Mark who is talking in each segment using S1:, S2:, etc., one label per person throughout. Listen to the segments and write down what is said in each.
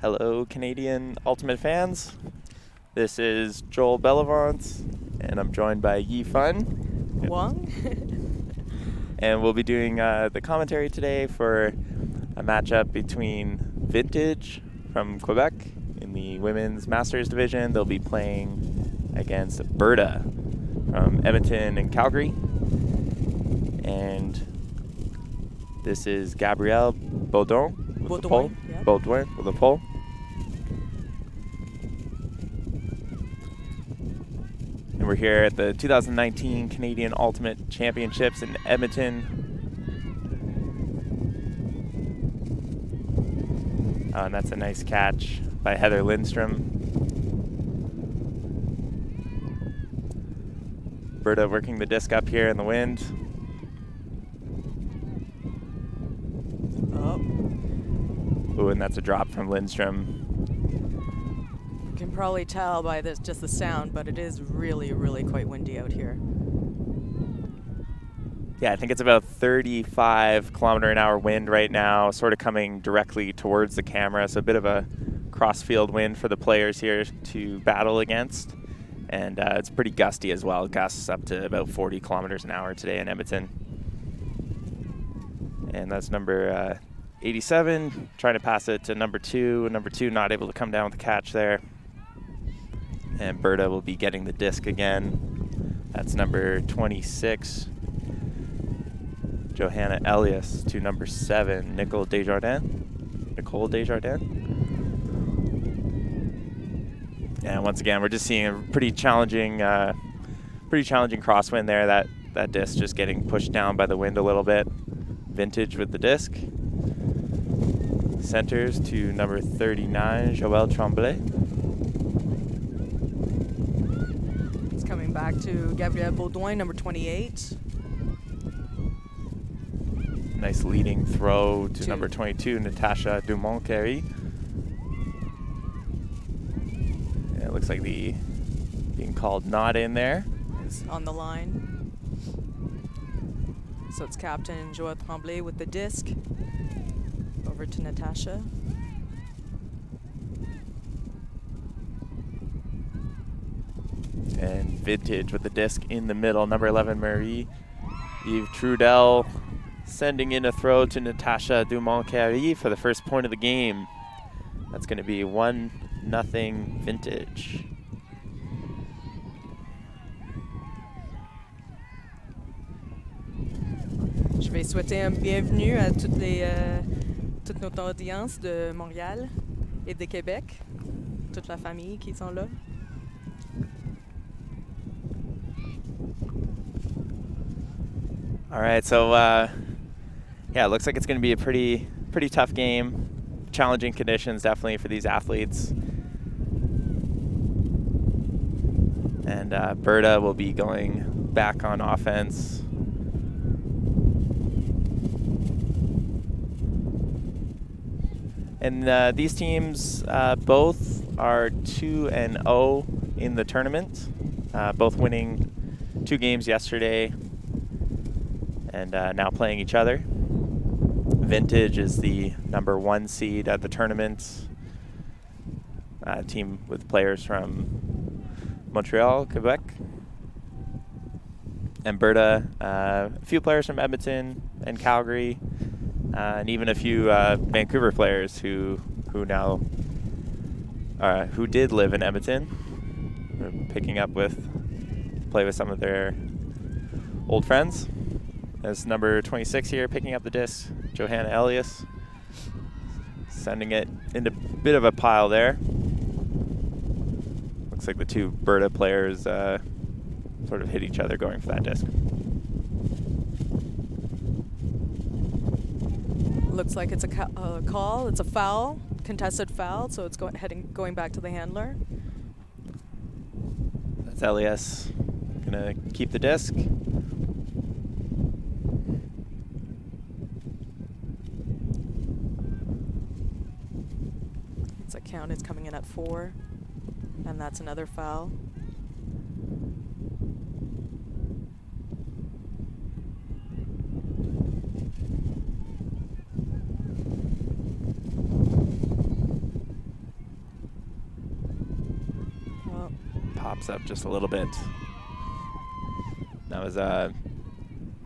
S1: Hello, Canadian Ultimate fans. This is Joel Bellevant, and I'm joined by Yi Fun.
S2: Wong.
S1: And we'll be doing the commentary today for a matchup between Vintage from Quebec in the Women's Masters Division. They'll be playing against Berta from Edmonton and Calgary. And this is Gabrielle Baudouin with the pole.
S2: Yeah.
S1: Baudouin with the pole. And we're here at the 2019 Canadian Ultimate Championships in Edmonton. And that's a nice catch by Heather Lindstrom. Berta working the disc up here in the wind.
S2: Oh.
S1: Ooh, and that's a drop from Lindstrom.
S2: You can probably tell by this just the sound, but it is really, really quite windy out here.
S1: Yeah, I think it's about 35-kilometer-an-hour wind right now, sort of coming directly towards the camera. So a bit of a cross-field wind for the players here to battle against. And it's pretty gusty as well. Gusts up to about 40 kilometers an hour today in Edmonton. And that's number 87, trying to pass it to number 2. Number 2 not able to come down with the catch there. And Berta will be getting the disc again. That's number 26. Johanna Elias to number 7, Nicole Desjardins. And once again, we're just seeing a pretty challenging crosswind there. That disc just getting pushed down by the wind a little bit. Vintage with the disc. Centers to number 39, Joël Tremblay.
S2: It's coming back to Gabrielle Baudouin, number 28.
S1: Nice leading throw to number 22, Natasha Dumont-Carry. It looks like the being called not in there.
S2: Is on the line. So it's Captain Joël Tremblay with the disc. Over to Natasha.
S1: And Vintage with the disc in the middle, number 11, Marie. Eve Trudel sending in a throw to Natasha Dumont-Carry for the first point of the game. That's going to be 1-0 Vintage.
S2: Je vais souhaiter un bienvenue à toute notre audience de Montréal et de Québec, toute la famille qui sont là.
S1: All right, so yeah, it looks like it's going to be a pretty tough game. Challenging conditions definitely for these athletes. And Berta will be going back on offense. And these teams both are 2-0 in the tournament, both winning 2 games yesterday and now playing each other. Vintage is the number 1 seed at the tournament, team with players from Montreal, Quebec. And Berta, a few players from Edmonton and Calgary, and even a few Vancouver players who did live in Edmonton. We're picking up play with some of their old friends. There's number 26 here picking up the disc, Johanna Elias, sending it into a bit of a pile there. Looks like the two Berta players sort of hit each other going for that disc.
S2: Looks like it's a call. It's a foul, contested foul, so it's going back to the handler.
S1: That's Elias gonna keep the disc.
S2: It's a count. It's coming in at 4, and that's another foul.
S1: pops up just a little bit. That was a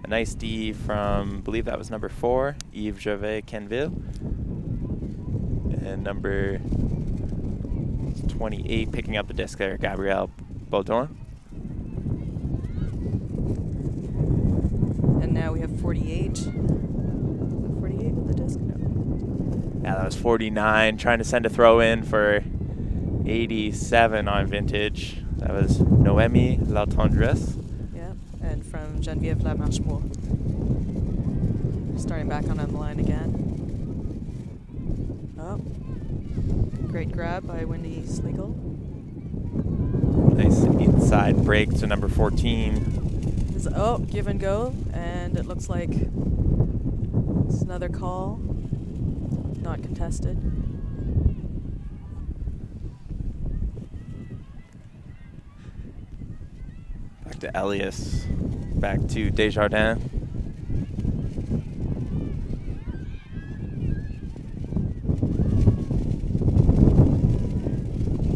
S1: nice D from, I believe that was number 4, Yves Canville. And number 28 picking up the disc there, Gabrielle Baudouin.
S2: And now we have 48. Was it 48 with the disc? No.
S1: Yeah, that was 49, trying to send a throw in for 87 on Vintage. That was Noémie Latendresse.
S2: Yeah, and from Geneviève Lamarche-Moore. Starting back on the line again. Oh, great grab by Wendy Sliegel.
S1: Nice inside break to number 14.
S2: Oh, give and go, and it looks like it's another call, not contested.
S1: Back to Elias, back to Desjardins.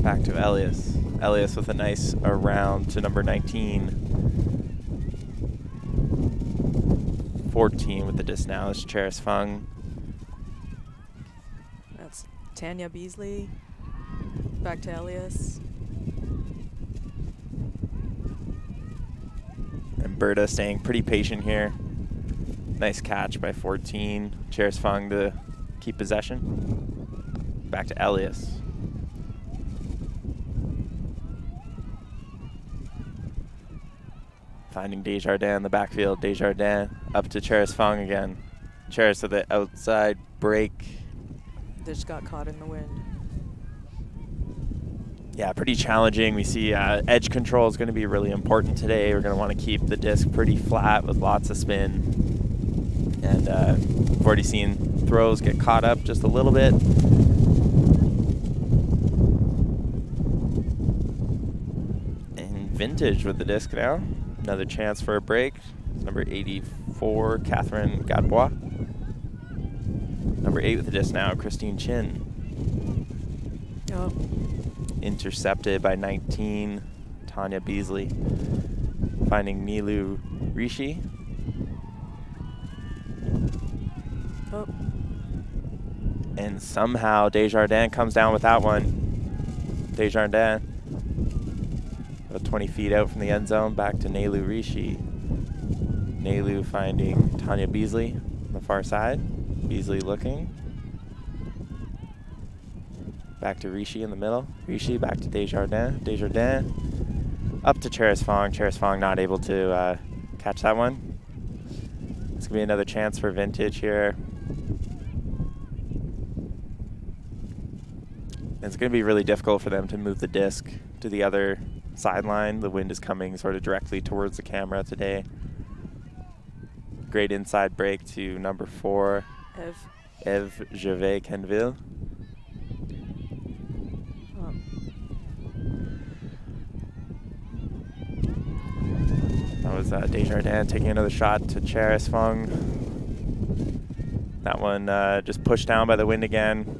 S1: Back to Elias. Elias with a nice around to number 19. 14 with the disc now is Cheris Fung.
S2: That's Tanya Beasley. Back to Elias.
S1: And Berta staying pretty patient here. Nice catch by 14. Cheris Fung to keep possession. Back to Elias. Finding Desjardins in the backfield. Desjardins up to Cheris Fung again. Cheris to the outside break.
S2: They just got caught in the wind.
S1: Yeah, pretty challenging. We see edge control is going to be really important today. We're going to want to keep the disc pretty flat with lots of spin. And we've already seen throws get caught up just a little bit. And Vintage with the disc now. Another chance for a break. Number 84, Catherine Gadbois. Number 8 with the disc now, Christine Chin.
S2: Oh.
S1: Intercepted by 19, Tanya Beasley. Finding Nilu Rishi.
S2: Oh.
S1: And somehow Desjardins comes down with that one. Desjardins. About 20 feet out from the end zone, back to Nilu Rishi. Nilu finding Tanya Beasley on the far side. Beasley looking. Back to Rishi in the middle. Rishi back to Desjardins. Desjardins up to Cheris Fong. Cheris Fong not able to catch that one. It's going to be another chance for Vintage here. It's going to be really difficult for them to move the disc to the other sideline. The wind is coming sort of directly towards the camera today. Great inside break to number 4, Eve Canville.
S2: Oh.
S1: That was Desjardins taking another shot to Cheris Fung. That one just pushed down by the wind again.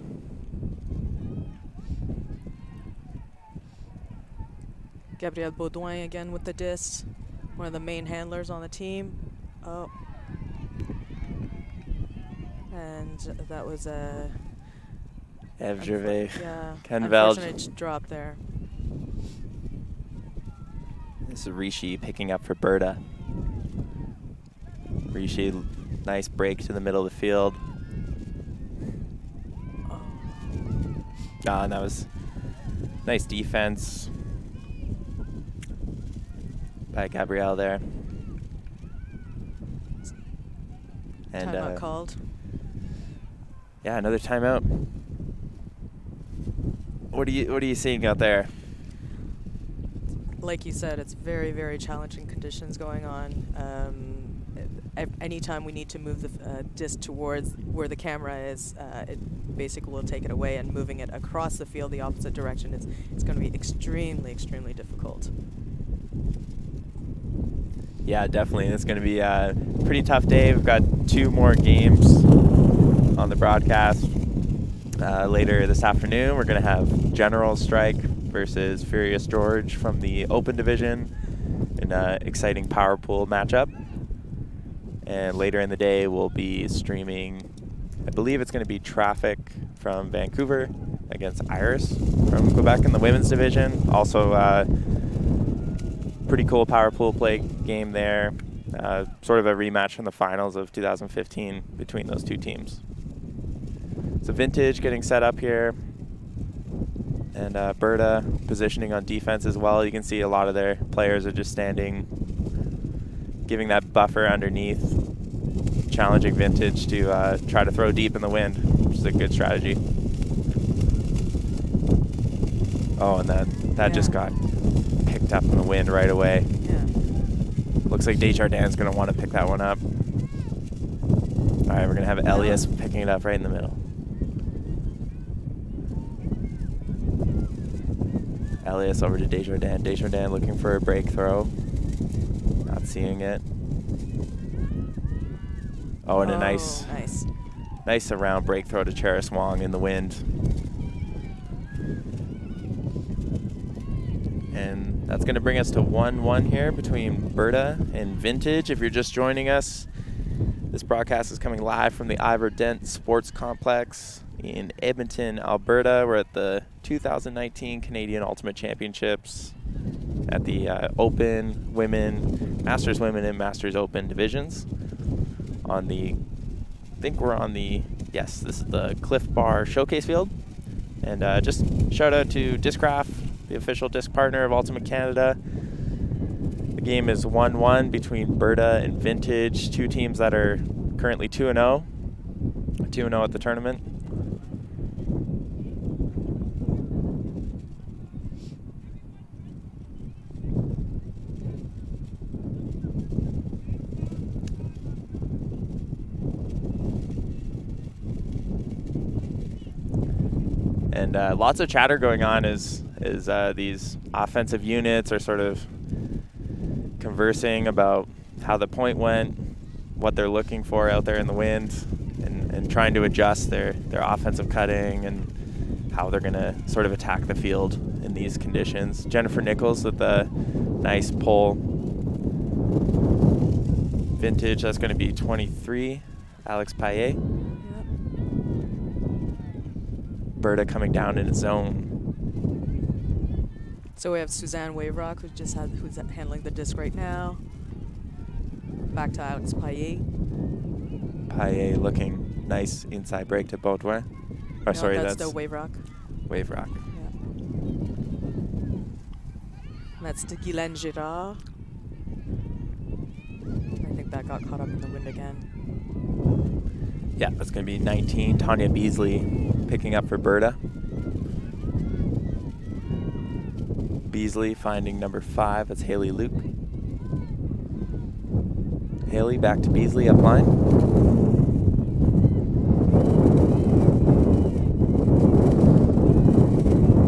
S2: Gabrielle Baudouin again with the disc. One of the main handlers on the team. Oh. And that was a
S1: Eve Gervais.
S2: Yeah.
S1: Canville.
S2: Unfortunate drop there.
S1: This is Rishi picking up for Berta. Rishi, nice break to the middle of the field.
S2: Oh.
S1: And that was nice defense by Gabrielle there. And
S2: timeout called.
S1: Yeah, another timeout. What are you seeing out there?
S2: Like you said, it's very, very challenging conditions going on. Anytime we need to move the disc towards where the camera is, it basically will take it away, and moving it across the field the opposite direction, it's going to be extremely, extremely difficult.
S1: Yeah, definitely. It's going to be a pretty tough day. We've got 2 more games on the broadcast later this afternoon. We're going to have general strike versus Furious George from the Open Division in an exciting power pool matchup. And later in the day, we'll be streaming, I believe it's going to be Traffic from Vancouver against Iris from Quebec in the women's division. Also, pretty cool power pool play game there. Sort of a rematch from the finals of 2015 between those two teams. So Vintage getting set up here. And Berta positioning on defense as well. You can see a lot of their players are just standing, giving that buffer underneath, challenging Vintage to try to throw deep in the wind, which is a good strategy. Oh, and that just got picked up in the wind right away.
S2: Yeah.
S1: Looks like Desjardins going to want to pick that one up. All right, we're going to have Elias picking it up right in the middle. Elias over to Desjardins. Desjardins looking for a break throw. Not seeing it. Oh, and a nice around break throw to Cheris Wong in the wind. And that's going to bring us to 1-1 here between Berta and Vintage. If you're just joining us, this broadcast is coming live from the Ivor Dent Sports Complex in Edmonton, Alberta. We're at the 2019 Canadian Ultimate Championships at the Open Women, Masters Women and Masters Open divisions. Yes, this is the Cliff Bar Showcase Field. And just shout out to Discraft, the official disc partner of Ultimate Canada. The game is 1-1 between Berta and Vintage, two teams that are currently 2-0. 2-0 at the tournament. And lots of chatter going on as these offensive units are sort of conversing about how the point went, what they're looking for out there in the wind, and trying to adjust their offensive cutting and how they're going to sort of attack the field in these conditions. Jennifer Nichols with a nice pull. Vintage, that's going to be 23. Alex Payet. Berta coming down in his zone.
S2: So we have Suzanne Waverock, who's handling the disc right now. Back to Alex Payet.
S1: Payet looking nice inside break to Baudouin. Oh, sorry,
S2: that's the Waverock.
S1: Waverock.
S2: Yeah. That's to Guylaine Girard. I think that got caught up in the wind again.
S1: Yeah, that's going to be 19. Tanya Beasley picking up for Berta. Beasley finding number 5. That's Haley Luke. Haley back to Beasley up line.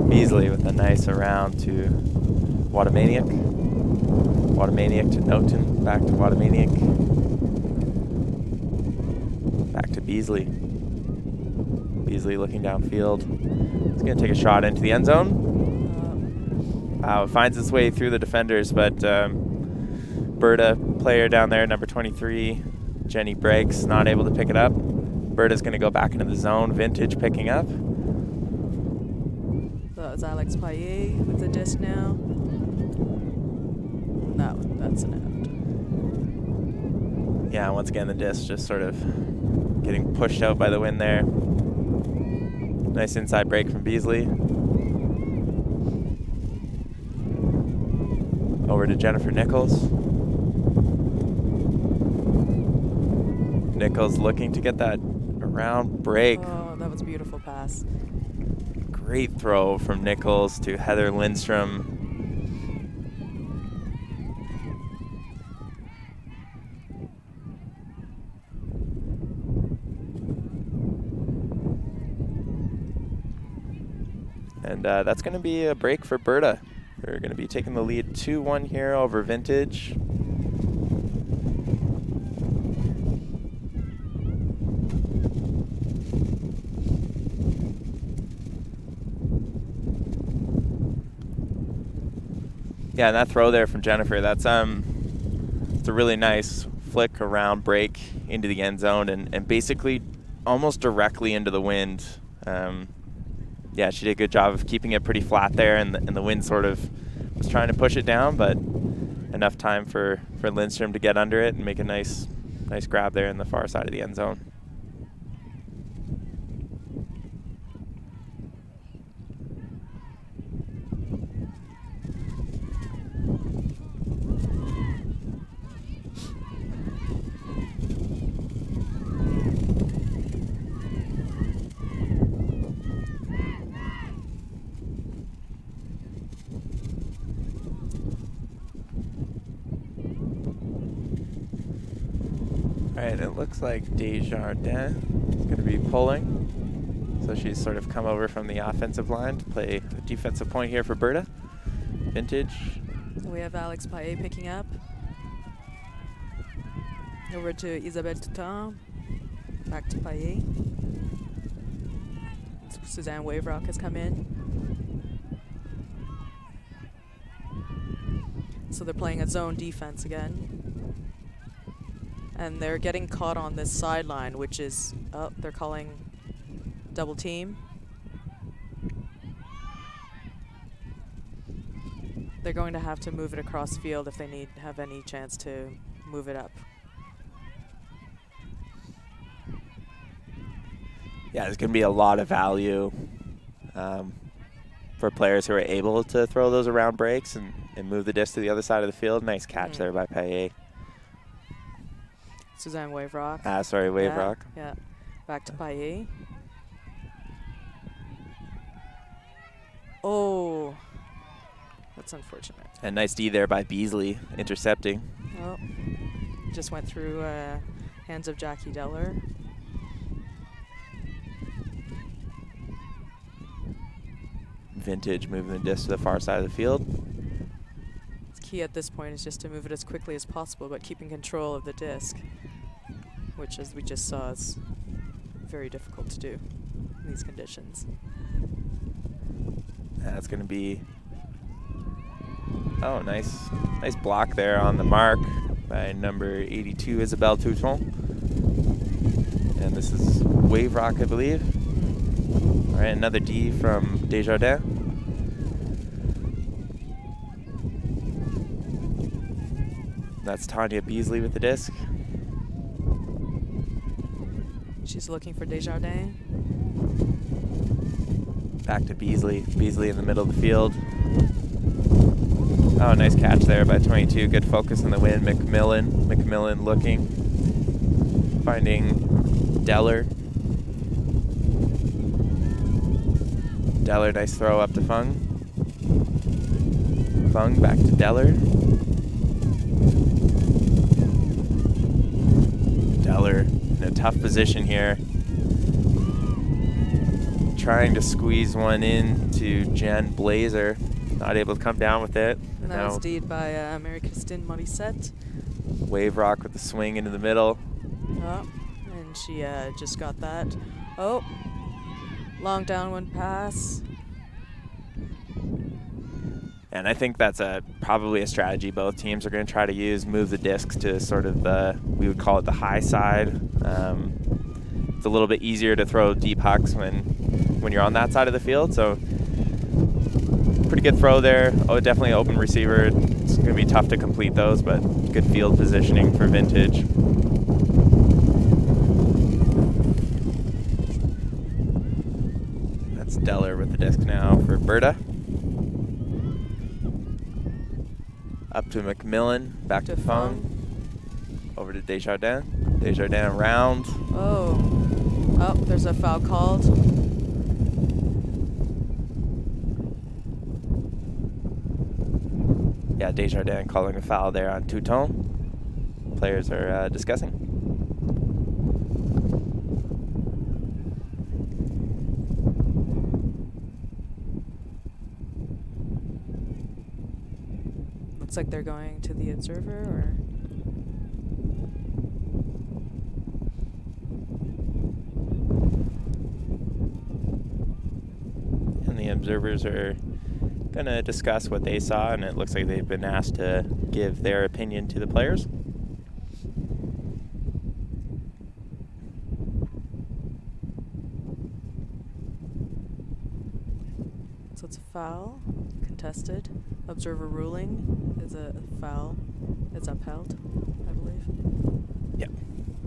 S1: Beasley with a nice around to Watamaniac. Watamaniac to Noten. Back to Watamaniac. Back to Beasley. Beasley looking downfield. He's going to take a shot into the end zone. Wow, it finds its way through the defenders, but Berta, player down there, number 23, Jenny breaks, not able to pick it up. Berta's going to go back into the zone. Vintage picking up.
S2: That was Alex Payet with the disc now. That's an out.
S1: Yeah, once again, the disc just sort of getting pushed out by the wind there. Nice inside break from Beasley. Over to Jennifer Nichols. Nichols looking to get that around break.
S2: Oh, that was a beautiful pass.
S1: Great throw from Nichols to Heather Lindstrom. And that's going to be a break for Berta. They're going to be taking the lead 2-1 here over Vintage. Yeah, and that throw there from Jennifer, that's it's a really nice flick around break into the end zone and basically almost directly into the wind. Yeah, she did a good job of keeping it pretty flat there, and the wind sort of was trying to push it down, but enough time for Lindstrom to get under it and make a nice grab there in the far side of the end zone. Alright, it looks like Desjardins is going to be pulling. So she's sort of come over from the offensive line to play a defensive point here for Berta. Vintage.
S2: We have Alex Paillet picking up. Over to Isabelle Toutant. Back to Paillet. Suzanne Waverock has come in. So they're playing a zone defense again. And they're getting caught on this sideline, which is, oh, they're calling double team. They're going to have to move it across field if they have any chance to move it up.
S1: Yeah, there's going to be a lot of value for players who are able to throw those around breaks and move the disc to the other side of the field. Nice catch there by Paillet.
S2: Suzanne Waverock.
S1: Waverock.
S2: Yeah. Back to Paillet. Oh, that's unfortunate.
S1: And nice D there by Beasley, intercepting.
S2: Oh, just went through hands of Jackie Deller.
S1: Vintage moving the disc to the far side of the field.
S2: Key at this point is just to move it as quickly as possible, but keeping control of the disc, which, as we just saw, is very difficult to do in these conditions.
S1: That's going to be, oh, nice block there on the mark by number 82, Isabelle Toutant. And this is Waverock, I believe. All right, another D from Desjardins. That's Tanya Beasley with the disc.
S2: She's looking for Desjardins.
S1: Back to Beasley. Beasley in the middle of the field. Oh, nice catch there by 22. Good focus in the wind. McMillan looking. Finding Deller. Deller, nice throw up to Fung. Fung back to Deller. Deller in a tough position here. Trying to squeeze one in to Jen Blazer. Not able to come down with it.
S2: And that was D'd by Marie-Christine Morissette.
S1: Waverock with the swing into the middle.
S2: Oh, and she just got that. Oh, long downwind pass.
S1: And I think that's probably a strategy both teams are going to try to use. Move the discs to sort of we would call it the high side. It's a little bit easier to throw deep hucks when you're on that side of the field. So pretty good throw there. Oh, definitely an open receiver. It's going to be tough to complete those, but good field positioning for Vintage. That's Deller with the disc now for Berta. Up to McMillan, back to Fung. Over to Desjardins. Desjardins around.
S2: Oh, there's a foul called.
S1: Yeah, Desjardins calling a foul there on Toutant. Players are discussing.
S2: Looks like they're going to the observer, or?
S1: And the observers are going to discuss what they saw, and it looks like they've been asked to give their opinion to the players.
S2: So it's a foul, contested. Observer ruling is a foul. It's upheld, I believe.
S1: Yep.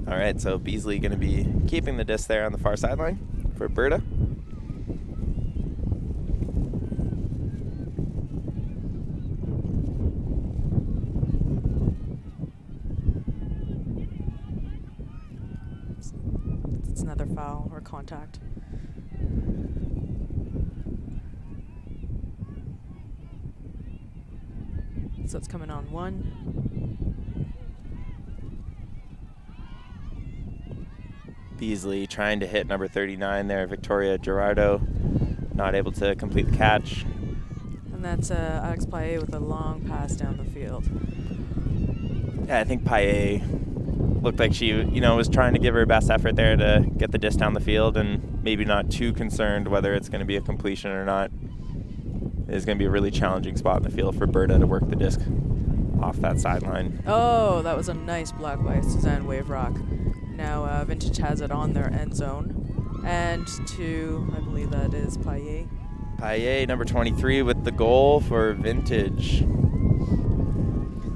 S1: All right, so Beasley going to be keeping the disc there on the far sideline for Berta.
S2: It's another foul or contact. So it's coming on 1.
S1: Beasley trying to hit number 39 there, Victoria Gerardo, not able to complete the catch.
S2: And that's Alex Paillet with a long pass down the field.
S1: Yeah, I think Paillet looked like she, was trying to give her best effort there to get the disc down the field, and maybe not too concerned whether it's going to be a completion or not. It's going to be a really challenging spot in the field for Berta to work the disc off that sideline.
S2: Oh, that was a nice block by Suzanne Waverock. Now Vintage has it on their end zone. And to, I believe that is Paillet.
S1: Paillet, number 23, with the goal for Vintage.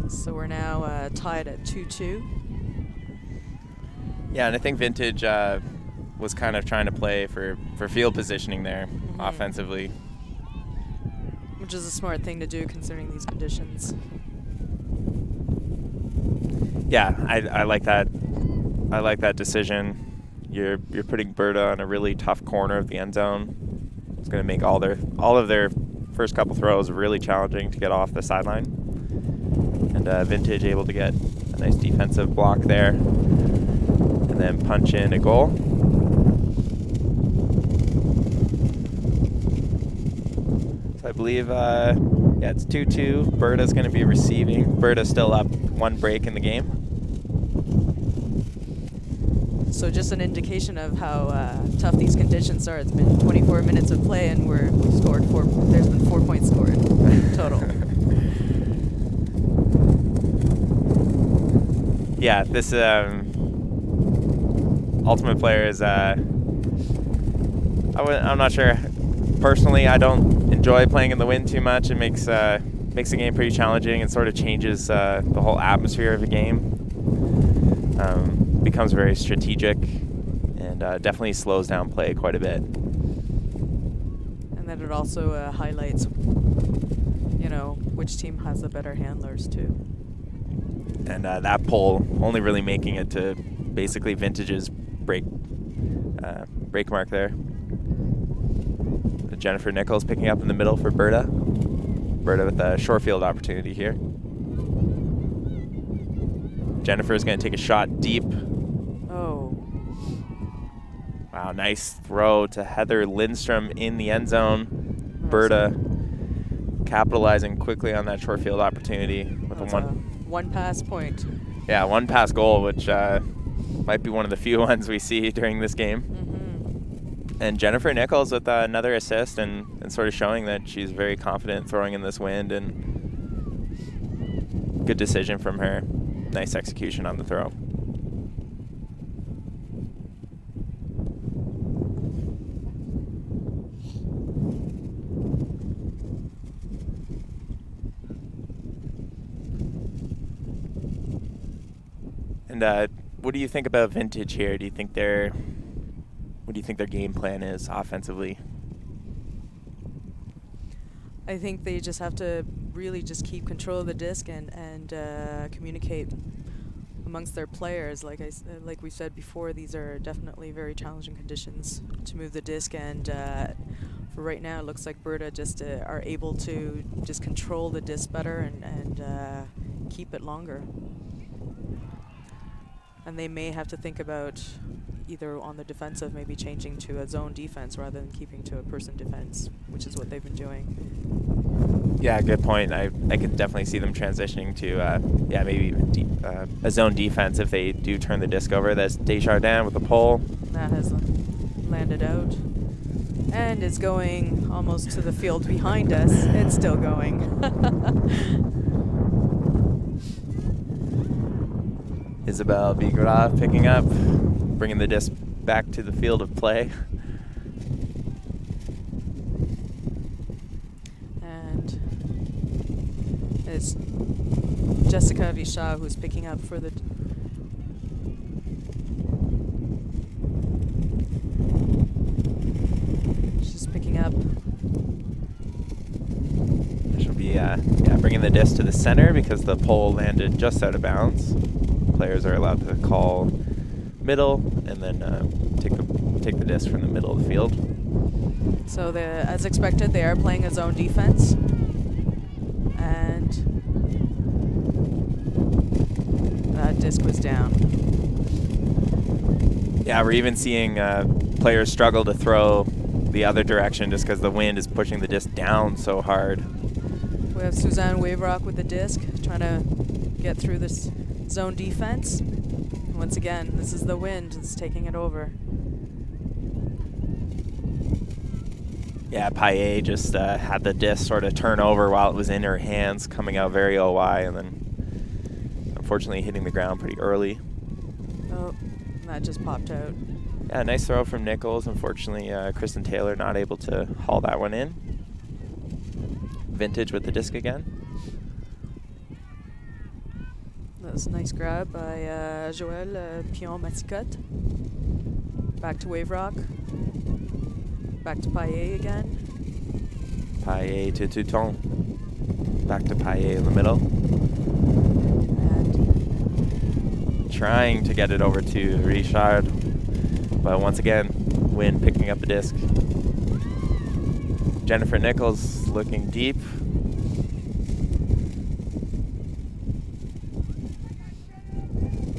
S2: So we're now tied at 2-2.
S1: Yeah, and I think Vintage was kind of trying to play for field positioning there offensively.
S2: Which is a smart thing to do considering these conditions.
S1: Yeah, I like that. I like that decision. You're putting Berta on a really tough corner of the end zone. It's going to make all of their first couple throws really challenging to get off the sideline. And Vintage able to get a nice defensive block there, and then punch in a goal. So I believe, it's 2-2. Berta's going to be receiving. Berta's still up 1 break in the game.
S2: So just an indication of how tough these conditions are. It's been 24 minutes of play, and we've scored 4. There's been 4 points scored total.
S1: Yeah, this Ultimate Player is. I'm not sure. Personally, I don't enjoy playing in the wind too much. It makes the game pretty challenging and sort of changes the whole atmosphere of the game. Becomes very strategic and definitely slows down play quite a bit.
S2: And then it also highlights, which team has the better handlers too.
S1: And that pole only really making it to basically Vintage's break mark there. Jennifer Nichols picking up in the middle for Berta. Berta with a short field opportunity here. Jennifer is going to take a shot deep.
S2: Oh.
S1: Wow, nice throw to Heather Lindstrom in the end zone. Berta capitalizing quickly on that short field opportunity with a
S2: one pass point.
S1: Yeah, 1 pass goal, which might be one of the few ones we see during this game. And Jennifer Nichols with another assist and sort of showing that she's very confident throwing in this wind, and good decision from her. Nice execution on the throw. And what do you think about Vintage here? What do you think their game plan is offensively?
S2: I think they just have to really just keep control of the disc and communicate amongst their players. Like we said before, these are definitely very challenging conditions to move the disc, and for right now, it looks like Berta just are able to just control the disc better and keep it longer. And they may have to think about either on the defensive, maybe changing to a zone defense rather than keeping to a person defense, which is what they've been doing.
S1: Yeah, good point. I could definitely see them transitioning to maybe a zone defense if they do turn the disc over. That's Desjardins with the pole.
S2: That has landed out. And it's going almost to the field behind us. It's still going.
S1: Isabelle Bigora picking up, bringing the disc back to the field of play.
S2: And it's Jessica Vichard who's picking up for the... She's picking up.
S1: She'll be bringing the disc to the center because the pole landed just out of bounds. Players are allowed to call middle and then take the disc from the middle of the field.
S2: So as expected, they are playing a zone defense. And that disc was down.
S1: Yeah, we're even seeing players struggle to throw the other direction just because the wind is pushing the disc down so hard.
S2: We have Suzanne Waverock with the disc, trying to get through this zone defense. And once again, this is the wind that's taking it over.
S1: Yeah, Paillet just had the disc sort of turn over while it was in her hands, coming out very OY, and then unfortunately hitting the ground pretty early.
S2: Oh, that just popped out.
S1: Yeah, nice throw from Nichols. Unfortunately, Kristen Taylor not able to haul that one in. Vintage with the disc again.
S2: That was a nice grab by Joël Pion-Maticotte. Back to Waverock. Back to Paillet again.
S1: Paillet to Touton. Back to Paillet in the middle.
S2: And
S1: trying to get it over to Richard. But once again, wind picking up the disc. Jennifer Nichols looking deep.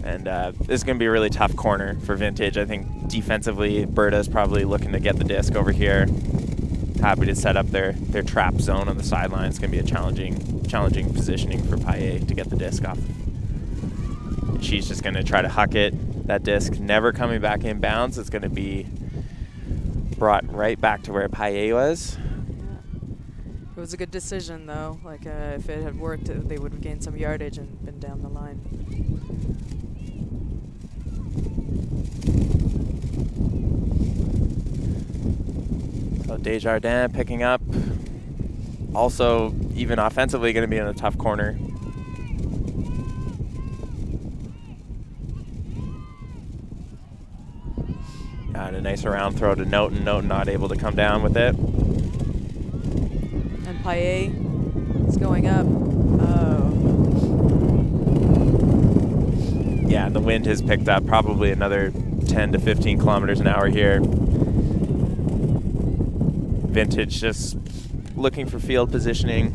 S1: And this is going to be a really tough corner for Vintage. I think defensively, Berta is probably looking to get the disc over here. Happy to set up their trap zone on the sideline. It's going to be a challenging positioning for Paillet to get the disc off. And she's just going to try to huck it. That disc never coming back in bounds. It's going to be brought right back to where Paillet was.
S2: it was a good decision, though. Like, if it had worked, they would have gained some yardage and been down the line.
S1: So Desjardins picking up. Also, even offensively, going to be in a tough corner. Got a nice around throw to Noten. Noten not able to come down with it.
S2: And Paillet is going up. Oh.
S1: Yeah, and the wind has picked up probably another 10 to 15 kilometers an hour here. Vintage just looking for field positioning.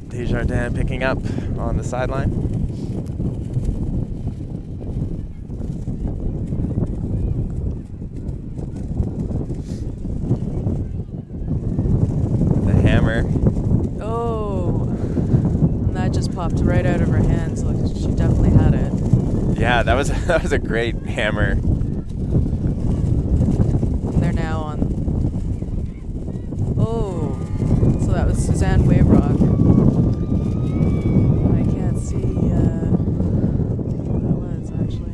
S1: Desjardins picking up on the sideline. The hammer.
S2: Oh. And that just popped right out of her hands. Look, she definitely had it.
S1: Yeah, that was a great hammer.
S2: They're now on. Oh, so that was Suzanne Waverock. I can't see who that was actually.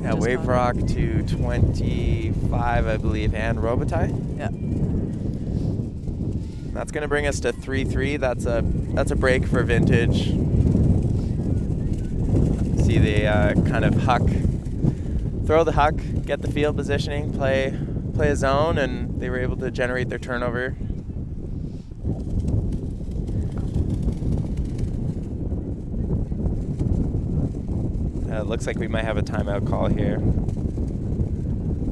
S1: Yeah,
S2: Just
S1: Waverock to 25, I believe, and Robitaille.
S2: Yeah.
S1: That's going to bring us to 3-3. That's a break for Vintage. See they kind of huck, throw the huck, get the field positioning, play a zone, and they were able to generate their turnover. It looks like we might have a timeout call here.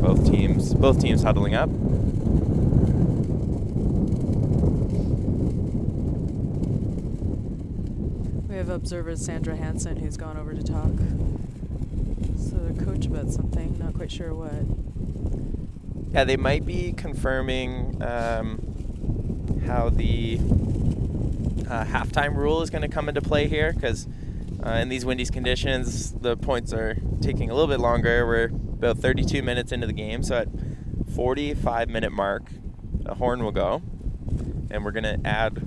S1: Both teams huddling up.
S2: We have observer Sandra Hansen who's gone over to talk to the coach about something, not quite sure what.
S1: Yeah, they might be confirming how the halftime rule is going to come into play here, because In these windy conditions, the points are taking a little bit longer. We're about 32 minutes into the game, so at 45-minute mark, a horn will go, and we're going to add...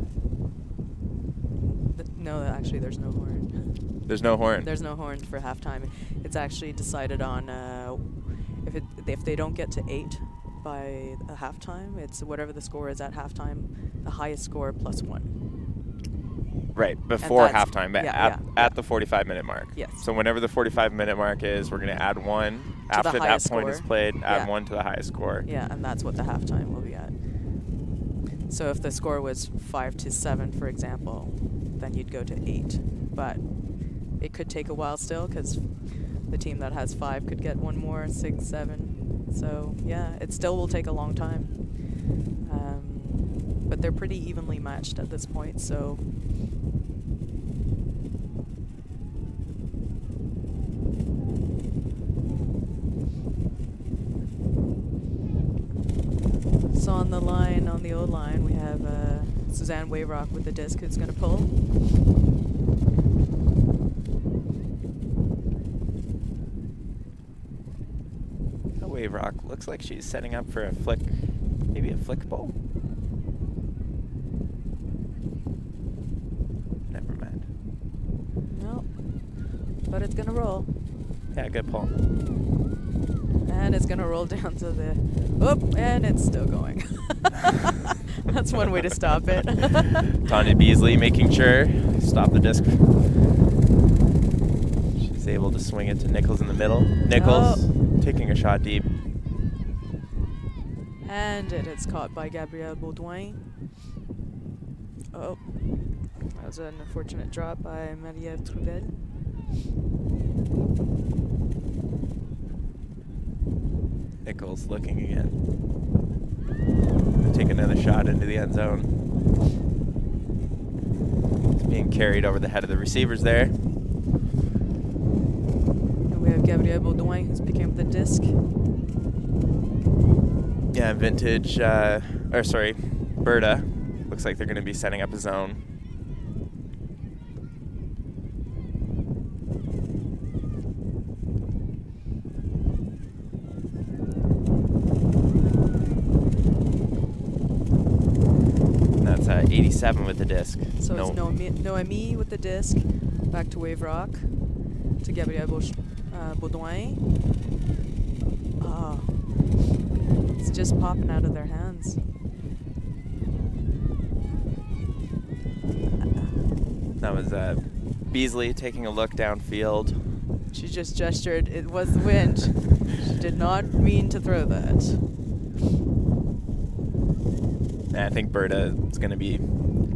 S2: No, actually, there's no horn.
S1: There's no horn?
S2: There's no horn for halftime. It's actually decided on if they don't get to 8 by a halftime, it's whatever the score is at halftime, the highest score plus 1.
S1: Right, before halftime, but at the 45-minute mark.
S2: Yes.
S1: So whenever the 45-minute mark is, we're going to add 1. After that point is played, add 1 to the highest score.
S2: Yeah, and that's what the halftime will be at. So if the score was 5-7, for example, then you'd go to 8. But it could take a while still, because the team that has 5 could get 1 more, 6, 7. So yeah, it still will take a long time. But they're pretty evenly matched at this point, so. So on the line, on the old line, we have Suzanne Wayrock with the disc who's going to pull.
S1: Wayrock looks like she's setting up for a flick, maybe a flick bowl. Never mind.
S2: No, but it's going to roll.
S1: Yeah, good pull.
S2: And it's going to roll down to the... Oop, and it's still going. That's one way to stop it.
S1: Tanya Beasley making sure stop the disc. She's able to swing it to Nichols in the middle. Nichols taking a shot deep.
S2: And it is caught by Gabrielle Baudouin. Oh, that was an unfortunate drop by Marie-Ève Trudel.
S1: Nichols looking again. Take another shot into the end zone. It's being carried over the head of the receivers there.
S2: And we have Gabrielle Baudouin who's picking up the disc.
S1: Yeah, Vintage, Berta. Looks like they're going to be setting up a zone. That's 87 with the disc.
S2: So it's Noemi with the disc. Back to Wave Rock. To Gabrielle Baudouin. Oh. It's just popping out of their hands.
S1: That was Beasley taking a look downfield.
S2: She just gestured. It was the wind. She did not mean to throw that.
S1: And I think Berta is going to be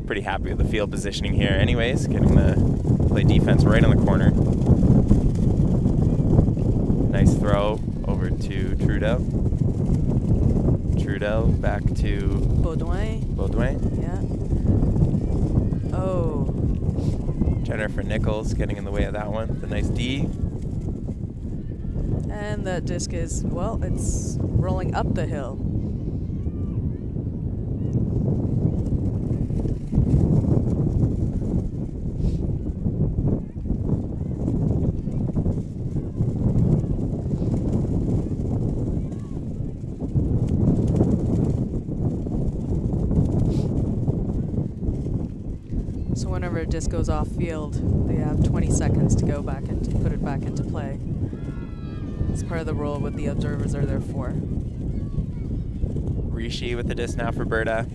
S1: pretty happy with the field positioning here anyways, getting the play defense right on the corner. Nice throw over to Trudeau. Trudeau back to
S2: Baudouin. Yeah. Oh.
S1: Jennifer Nichols getting in the way of that one. The nice D.
S2: And that disc is, well, it's rolling up the hill. So whenever a disc goes off field, they have 20 seconds to go back and put it back into play. It's part of the rule what the observers are there for.
S1: Rishi with the disc now for Berta.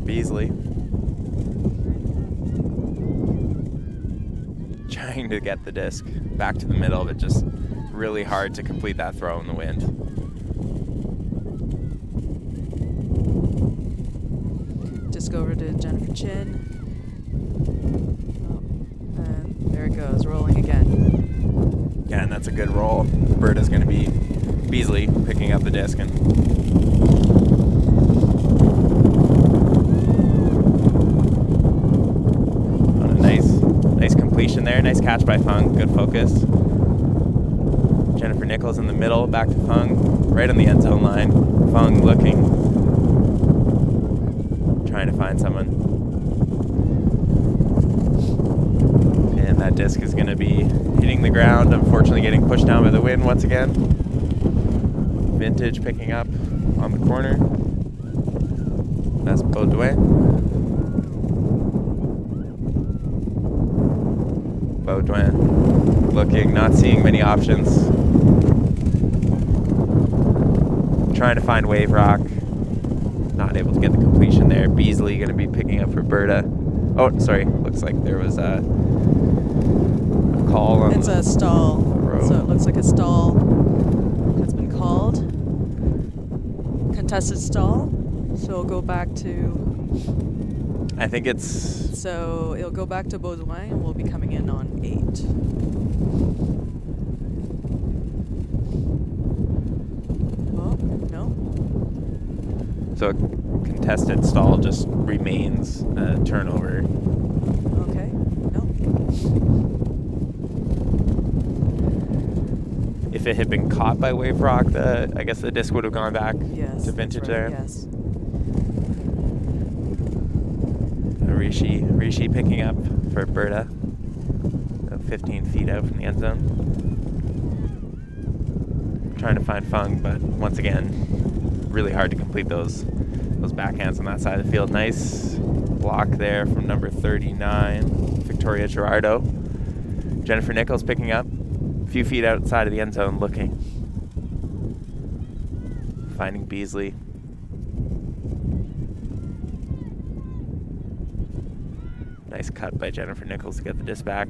S1: Beasley. Trying to get the disc back to the middle, but just really hard to complete that throw in the wind.
S2: Disc over to Jennifer Chin. Oh, and there it goes, rolling again.
S1: Yeah, and that's a good roll. Berta's going to be Beasley picking up the disc and on a nice completion there. Nice catch by Fung. Good focus. Jennifer Nichols in the middle, back to Fung, right on the end zone line. Fung looking, trying to find someone. disc is going to be hitting the ground, unfortunately getting pushed down by the wind once again. Vintage picking up on the corner. That's Baudouin. Baudouin looking, not seeing many options. Trying to find wave rock. Not able to get the completion there. Beasley going to be picking up for Berta. Oh, sorry. Looks like there was a call on.
S2: It's a stall. So it looks like a stall has been called. Contested stall. So it'll go back to.
S1: I think it's.
S2: So it'll go back to Baudouin and we'll be coming in on 8. Oh, no.
S1: So a contested stall just remains a turnover.
S2: Okay, no.
S1: If it had been caught by wave rock, I guess the disc would have gone back to Vintage there.
S2: Yes.
S1: Rishi picking up for Berta. 15 feet out from the end zone. Trying to find Fung, but once again, really hard to complete those backhands on that side of the field. Nice block there from number 39, Victoria Gerardo. Jennifer Nichols picking up, a few feet outside of the end zone looking. Finding Beasley. Nice cut by Jennifer Nichols to get the disc back.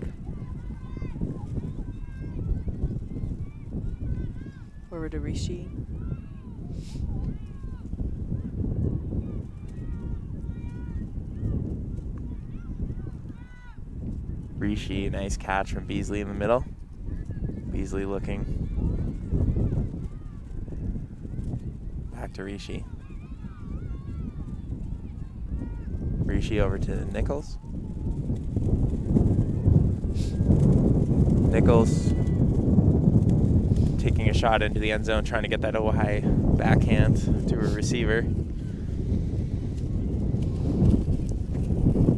S2: Over to Rishi.
S1: Rishi, nice catch from Beasley in the middle. Beasley looking. Back to Rishi. Rishi over to Nichols. Nichols taking a shot into the end zone, trying to get that high backhand to a receiver.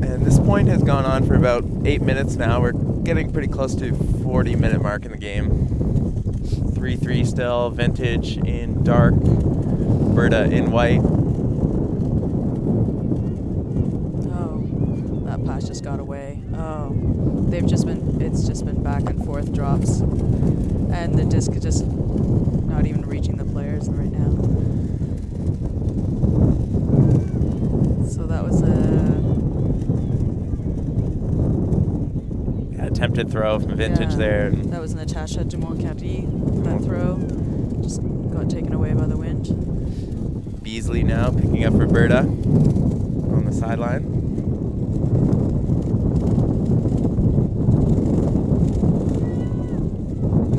S1: And this point has gone on for about 8 minutes now. We're getting pretty close to 40-minute mark in the game. 3-3 still, Vintage in dark, Berta in white.
S2: Oh, that pass just got away. Oh, it's just been back and forth drops. And the disc is just not even reaching the players right now. So that was
S1: attempted throw from Vintage there.
S2: That was Natasha Dumont-Cardy. That throw just got taken away by the wind.
S1: Beasley now picking up for Berta on the sideline.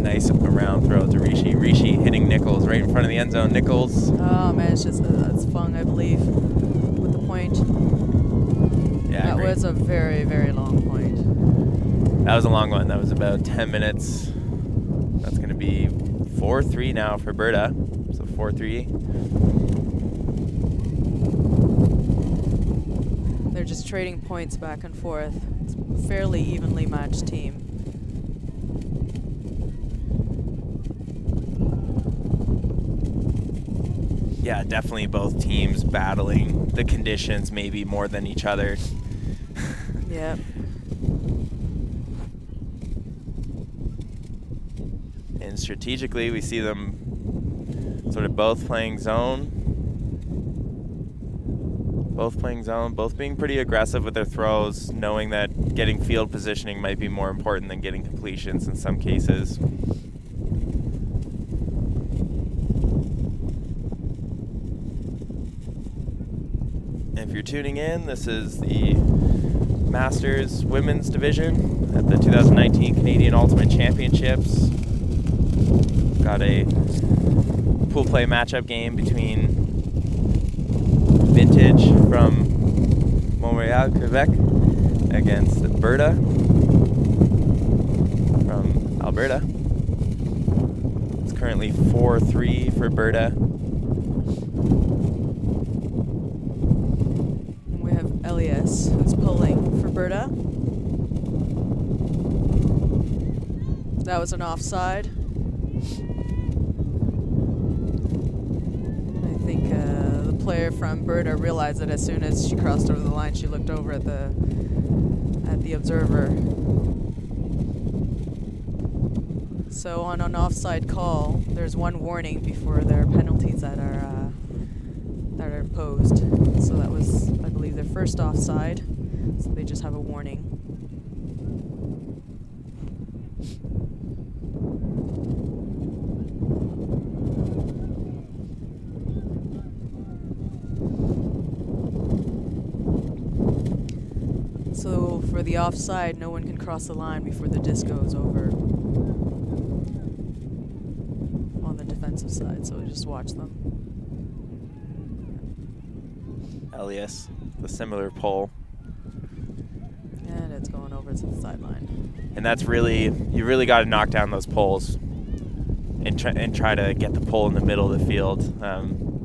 S1: Nice around throw to Rishi. Rishi hitting Nichols right in front of the end zone. Nichols.
S2: Oh man, it's just that's Fung, I believe, with the point.
S1: Yeah,
S2: that was a very, very long point.
S1: That was a long one. That was about 10 minutes. That's going to be 4-3 now for Berta. So 4-3.
S2: They're just trading points back and forth. It's a fairly evenly matched team.
S1: Yeah, definitely both teams battling the conditions maybe more than each other.
S2: Yep.
S1: And strategically, we see them sort of both playing zone. Both being pretty aggressive with their throws, knowing that getting field positioning might be more important than getting completions in some cases. If you're tuning in, this is the Masters Women's Division at the 2019 Canadian Ultimate Championships. Got a pool play matchup game between Vintage from Montreal, Quebec against Berta from Alberta. It's currently 4-3 for Berta.
S2: And we have Elias, who's pulling for Berta. That was an offside. I think the player from Berta realized that as soon as she crossed over the line, she looked over at the observer. So on an offside call, there's one warning before there are penalties that are imposed. So that was, I believe, their first offside. So they just have a warning. So for the offside, no one can cross the line before the disc goes over on the defensive side, so we just watch them.
S1: Elias, the similar pole.
S2: And it's going over to the sideline.
S1: And that's really, you really got to knock down those poles and try to get the pole in the middle of the field.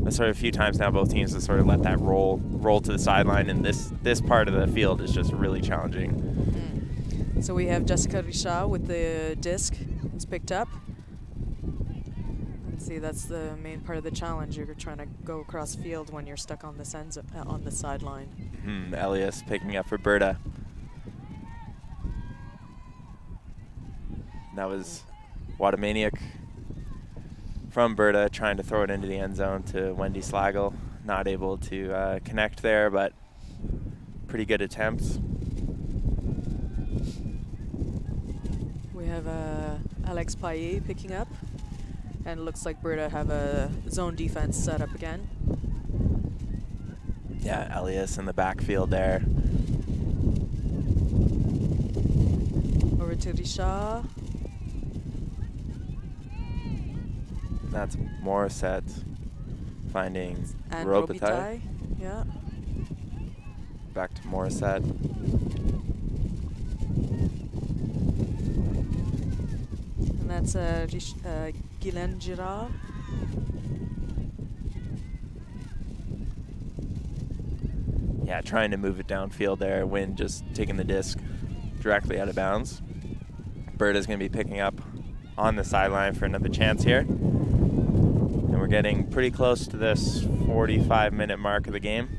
S1: Sort of a few times now, both teams have sort of let that roll to the sideline, and this part of the field is just really challenging.
S2: So we have Jessica Richard with the disc. It's picked up. Let's see, that's the main part of the challenge. You're trying to go across field when you're stuck on this end on the sideline.
S1: Elias picking up for Berta. That was Watamaniac from Berta trying to throw it into the end zone to Wendy Slagle. Not able to connect there, but pretty good attempts.
S2: We have Alex Paillet picking up, and it looks like Berta have a zone defense set up again.
S1: Yeah, Elias in the backfield there.
S2: Over to Richard.
S1: That's Morissette finding
S2: And
S1: Robitaille.
S2: Robitaille, yeah.
S1: Back to Morissette.
S2: And that's Guylaine Girard.
S1: Yeah, trying to move it downfield there. Wynn just taking the disc directly out of bounds. Berta's going to be picking up on the sideline for another chance here. And we're getting pretty close to this 45-minute mark of the game.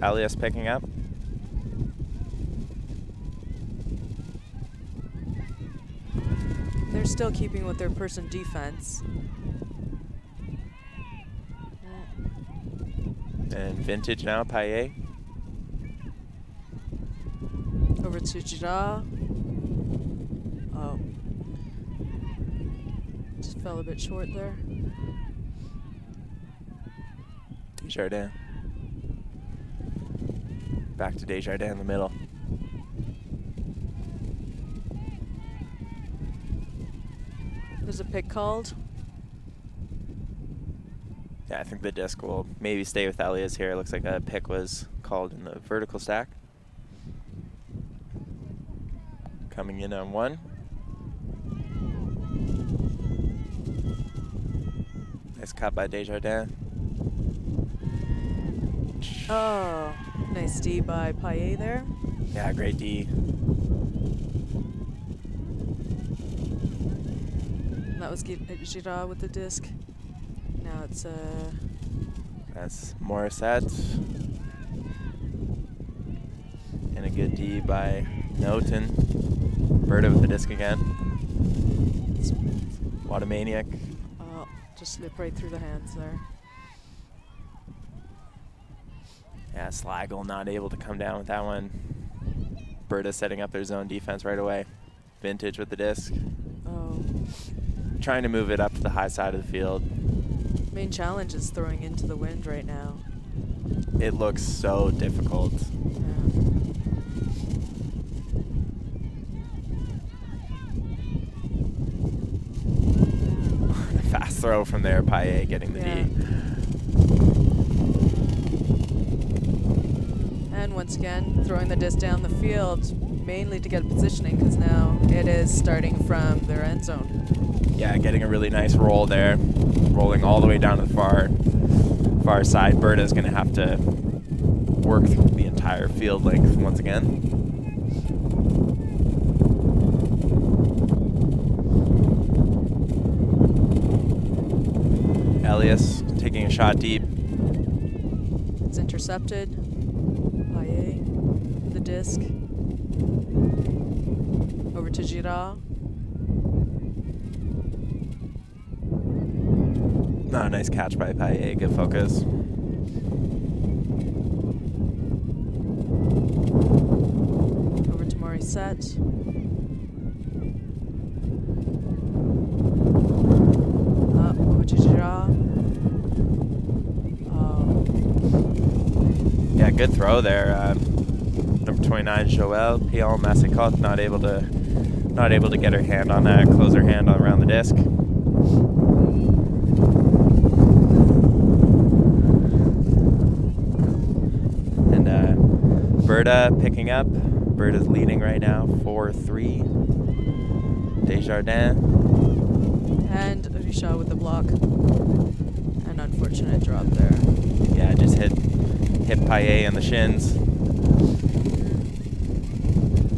S1: Elias picking up.
S2: They're still keeping with their person defense.
S1: And Vintage now, Paillet.
S2: Over to Girard. Oh. Just fell a bit short there.
S1: Desjardins. Back to Desjardins in the middle.
S2: There's a pick called.
S1: Yeah, I think the disc will maybe stay with Elias here. It looks like a pick was called in the vertical stack. Coming in on one. Nice cut by Desjardins.
S2: Oh, nice D by Paillet there.
S1: Yeah, great D.
S2: That was Girard with the disc. Now it's
S1: That's Morissette. And a good D by Noten. Berta with the disc again. Watamaniac.
S2: oh, just slipped right through the hands there.
S1: Yeah, Slagle not able to come down with that one. Berta setting up their zone defense right away. Vintage with the disc.
S2: Oh.
S1: Trying to move it up to the high side of the field.
S2: Main challenge is throwing into the wind right now.
S1: It looks so difficult.
S2: Yeah.
S1: Fast throw from there, Paillet getting the D.
S2: And once again, throwing the disc down the field, mainly to get positioning, because now it is starting from their end zone.
S1: Yeah, getting a really nice roll there. Rolling all the way down to the far side. Berta's going to have to work the entire field length once again. Elias taking a shot deep.
S2: It's intercepted. Paillet, the disc. Over to Girard.
S1: Oh, nice catch by Paillet. Good focus.
S2: Over to Morissette. Over to Girard.
S1: Yeah, good throw there. Number 29, Joelle Pion Massicotte, not able to get her hand on that, close her hand around the disc. And Berta picking up. Berta's leading right now, 4-3. Desjardins.
S2: And Richard with the block. An unfortunate drop there.
S1: Yeah, just hit Paillet in the shins.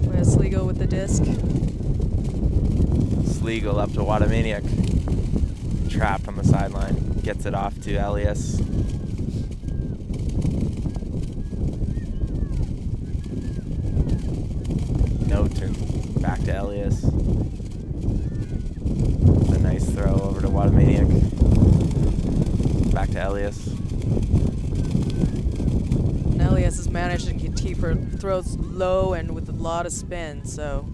S2: We have Sligo with the disc.
S1: Sligo up to Watamaniak. Trapped on the sideline. Gets it off to Elias. Noten back to Elias. A nice throw over to Watamaniak. Back to Elias.
S2: And Elias has managed to keep her throws low and with a lot of spin, so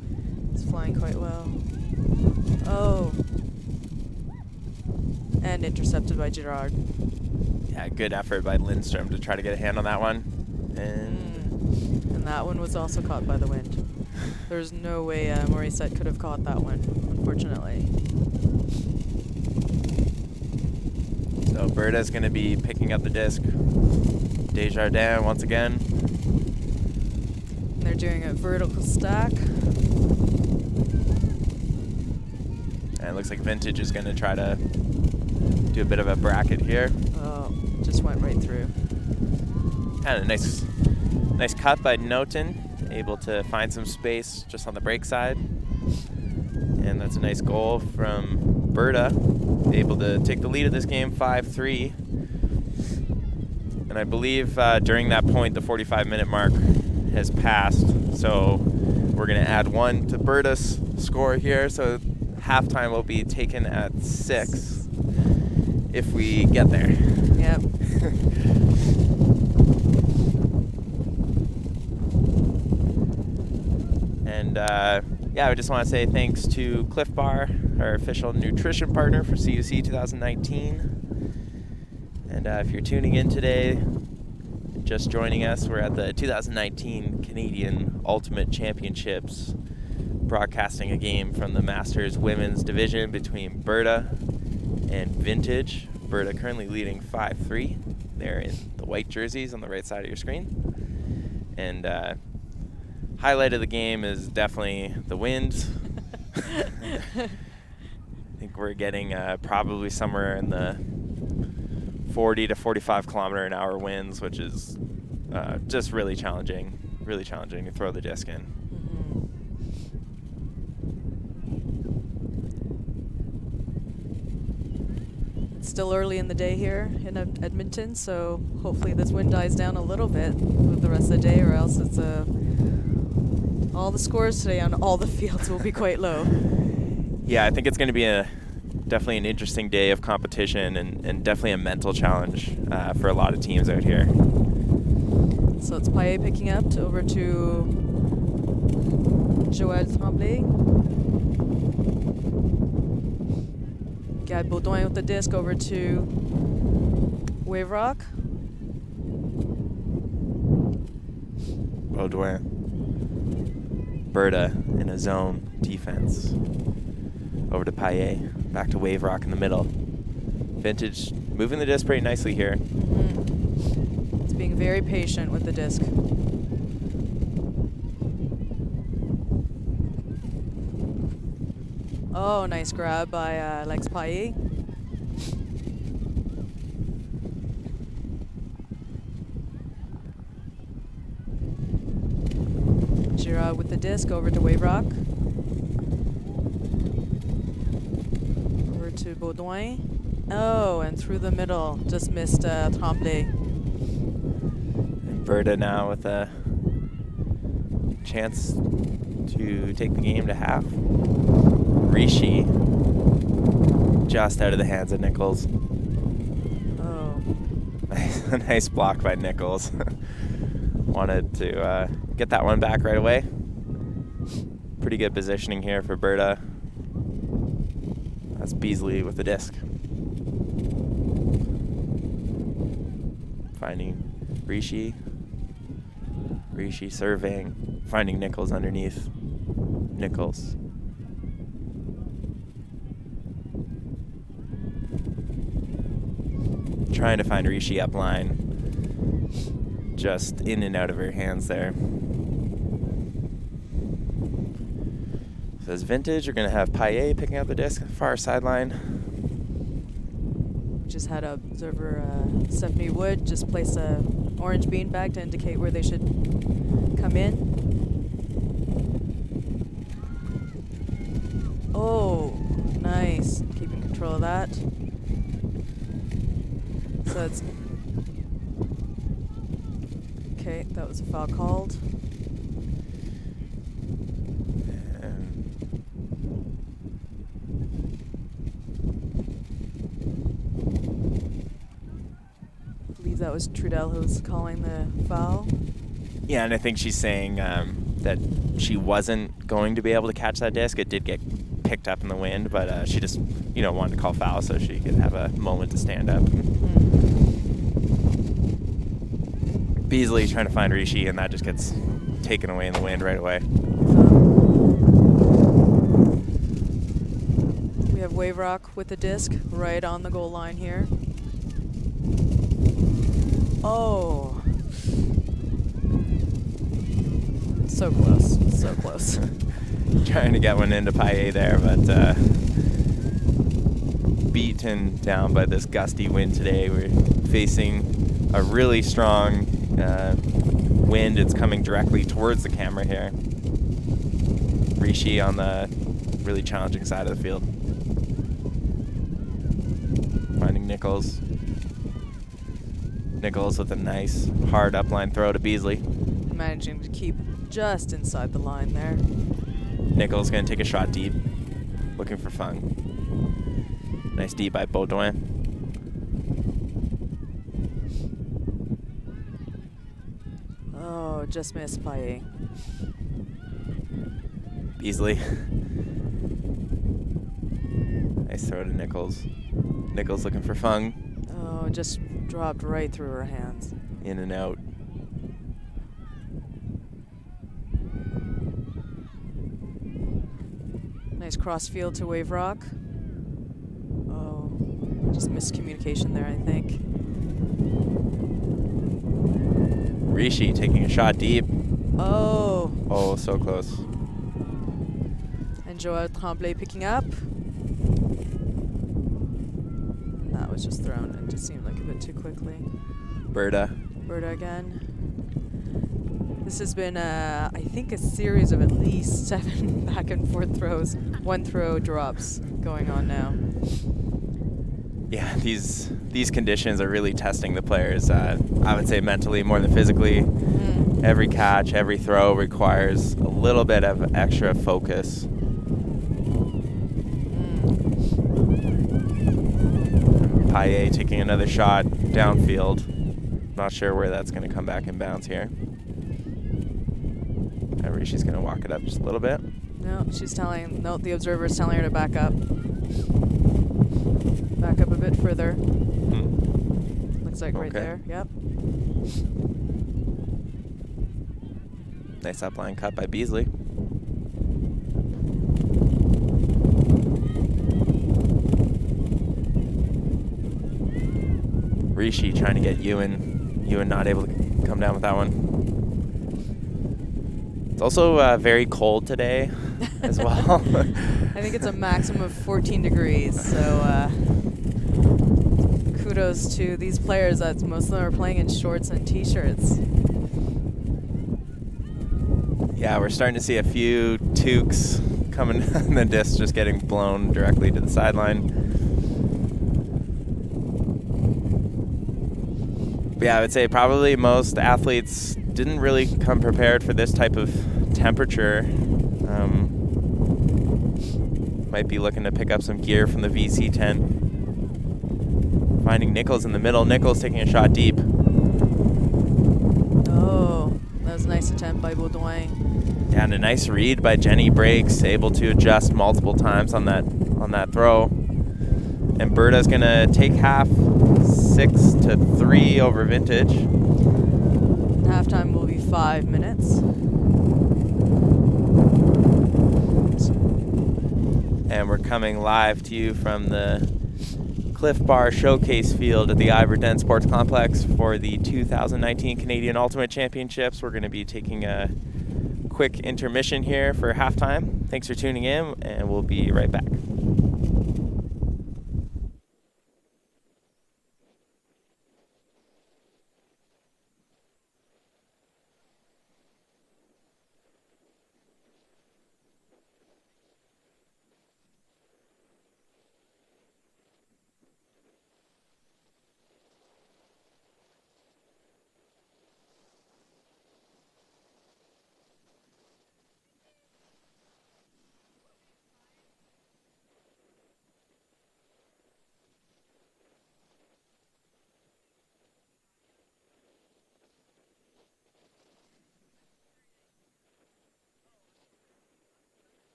S2: it's flying quite well. Oh. And intercepted by Girard.
S1: Yeah, good effort by Lindstrom to try to get a hand on that one.
S2: And that one was also caught by the wind. There's no way Morissette could have caught that one, unfortunately.
S1: So Berta's going to be picking up the disc. Desjardins once again.
S2: And they're doing a vertical stack.
S1: And it looks like Vintage is going to try to do a bit of a bracket here.
S2: Oh, just went right through.
S1: Kind of nice cut by Noten. Able to find some space just on the break side. And that's a nice goal from Berta. Able to take the lead of this game, 5-3. And I believe during that point, the 45-minute mark has passed. So we're going to add 1 to Berta's score here. So halftime will be taken at 6 if we get there.
S2: Yep.
S1: And yeah, I just want to say thanks to Cliff Bar, our official nutrition partner for CUC 2019. And if you're tuning in today, just joining us, we're at the 2019 Canadian Ultimate Championships, broadcasting a game from the Masters Women's Division between Berta and Vintage. Berta currently leading 5-3. They're in the white jerseys on the right side of your screen. And highlight of the game is definitely the wind. I think we're getting probably somewhere in the 40 to 45 kilometer an hour winds, which is just really challenging to throw the disc in.
S2: It's still early in the day here in Edmonton, so hopefully this wind dies down a little bit with the rest of the day, or else it's all the scores today on all the fields will be quite low.
S1: Yeah, I think it's going to be definitely an interesting day of competition and definitely a mental challenge for a lot of teams out here.
S2: So it's Paillet picking up over to Joël Tremblay. Gad Baudouin with the disc over to Wave Rock.
S1: Baudouin. Berta in a zone defense. Over to Paillet. Back to Wave Rock in the middle. Vintage moving the disc pretty nicely here.
S2: It's being very patient with the disc. Oh, nice grab by Alex Paillet. Girard with the disc over to Wave Rock. Over to Baudouin. Oh, and through the middle. Just missed Tremblay.
S1: And Berta now with a chance to take the game to half. Rishi just out of the hands of Nichols.
S2: Oh.
S1: Nice block by Nichols. Wanted to get that one back right away. Pretty good positioning here for Berta. That's Beasley with the disc. Finding Rishi. Rishi serving. Finding Nichols underneath. Nichols. Trying to find Rishi up line. Just in and out of her hands there. So as Vintage, you're going to have Paillet picking up the disc, far sideline.
S2: Just had observer Stephanie Wood just place a orange beanbag to indicate where they should come in. Oh, nice. Keeping control of that. So it's... Okay, that was a foul called. I believe that was Trudel who was calling the foul.
S1: Yeah, and I think she's saying that she wasn't going to be able to catch that disc. It did get picked up in the wind, but she just, wanted to call foul so she could have a moment to stand up. Beasley trying to find Rishi, and that just gets taken away in the wind right away.
S2: We have Wave Rock with the disc right on the goal line here. Oh. So close, so close.
S1: Trying to get one into Paillet there, but beaten down by this gusty wind today. We're facing a really strong wind. It's coming directly towards the camera here. Rishi on the really challenging side of the field. Finding Nichols. Nichols with a nice hard upline throw to Beasley.
S2: Managing to keep just inside the line there.
S1: Nichols going to take a shot deep. Looking for fun. Nice deep by Baudouin.
S2: Oh, just missed Paillet.
S1: Beasley. Nice throw to Nichols. Nichols looking for Fung.
S2: Oh, just dropped right through her hands.
S1: In and out.
S2: Nice cross field to Wave Rock. Oh, just miscommunication there, I think.
S1: Rishi taking a shot deep.
S2: Oh.
S1: Oh, so close.
S2: And Joël Tremblay picking up. And that was just thrown. It just seemed like a bit too quickly.
S1: Berta.
S2: Berta again. This has been, I think, a series of at least 7 back and forth throws. One throw drops going on now.
S1: Yeah, these conditions are really testing the players. I would say mentally more than physically. Every catch, every throw requires a little bit of extra focus. Paillet taking another shot downfield. Not sure where that's going to come back and bounce here. She's going to walk it up just a little bit.
S2: No, the observer's telling her to back up. Back up a bit further. Looks like right there, yep.
S1: Nice upline cut by Beasley. Rishi trying to get Ewan. Ewan not able to come down with that one. It's also very cold today as well.
S2: I think it's a maximum of 14 degrees, so kudos to these players. That most of them are playing in shorts and t-shirts.
S1: Yeah, we're starting to see a few toques. coming, and the disc just getting blown directly to the sideline. Yeah, I would say probably most athletes didn't really come prepared for this type of temperature. Might be looking to pick up some gear from the VC tent. Finding Nichols in the middle. Nichols taking a shot deep.
S2: Oh, that was a nice attempt by Baudouin.
S1: Yeah, and a nice read by Jenny Breaks, able to adjust multiple times on that throw. And Berta's gonna take half 6-3 over Vintage.
S2: Halftime will be 5 minutes.
S1: And we're coming live to you from the Cliff Bar Showcase Field at the Ivor Dent Sports Complex for the 2019 Canadian Ultimate Championships. We're going to be taking a quick intermission here for halftime. Thanks for tuning in, and we'll be right back.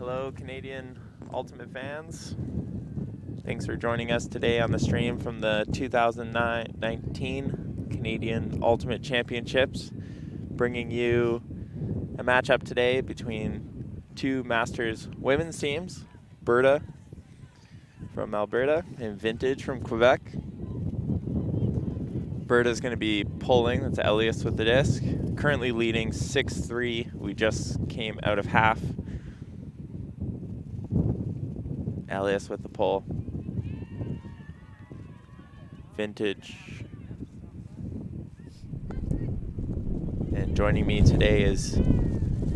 S1: Hello, Canadian Ultimate fans. Thanks for joining us today on the stream from the 2019 Canadian Ultimate Championships, bringing you a matchup today between two Masters women's teams, Berta from Alberta and Vintage from Quebec. Berta's going to be pulling, that's Elias with the disc, currently leading 6-3. We just came out of half. Elias with the pull. Vintage. And joining me today is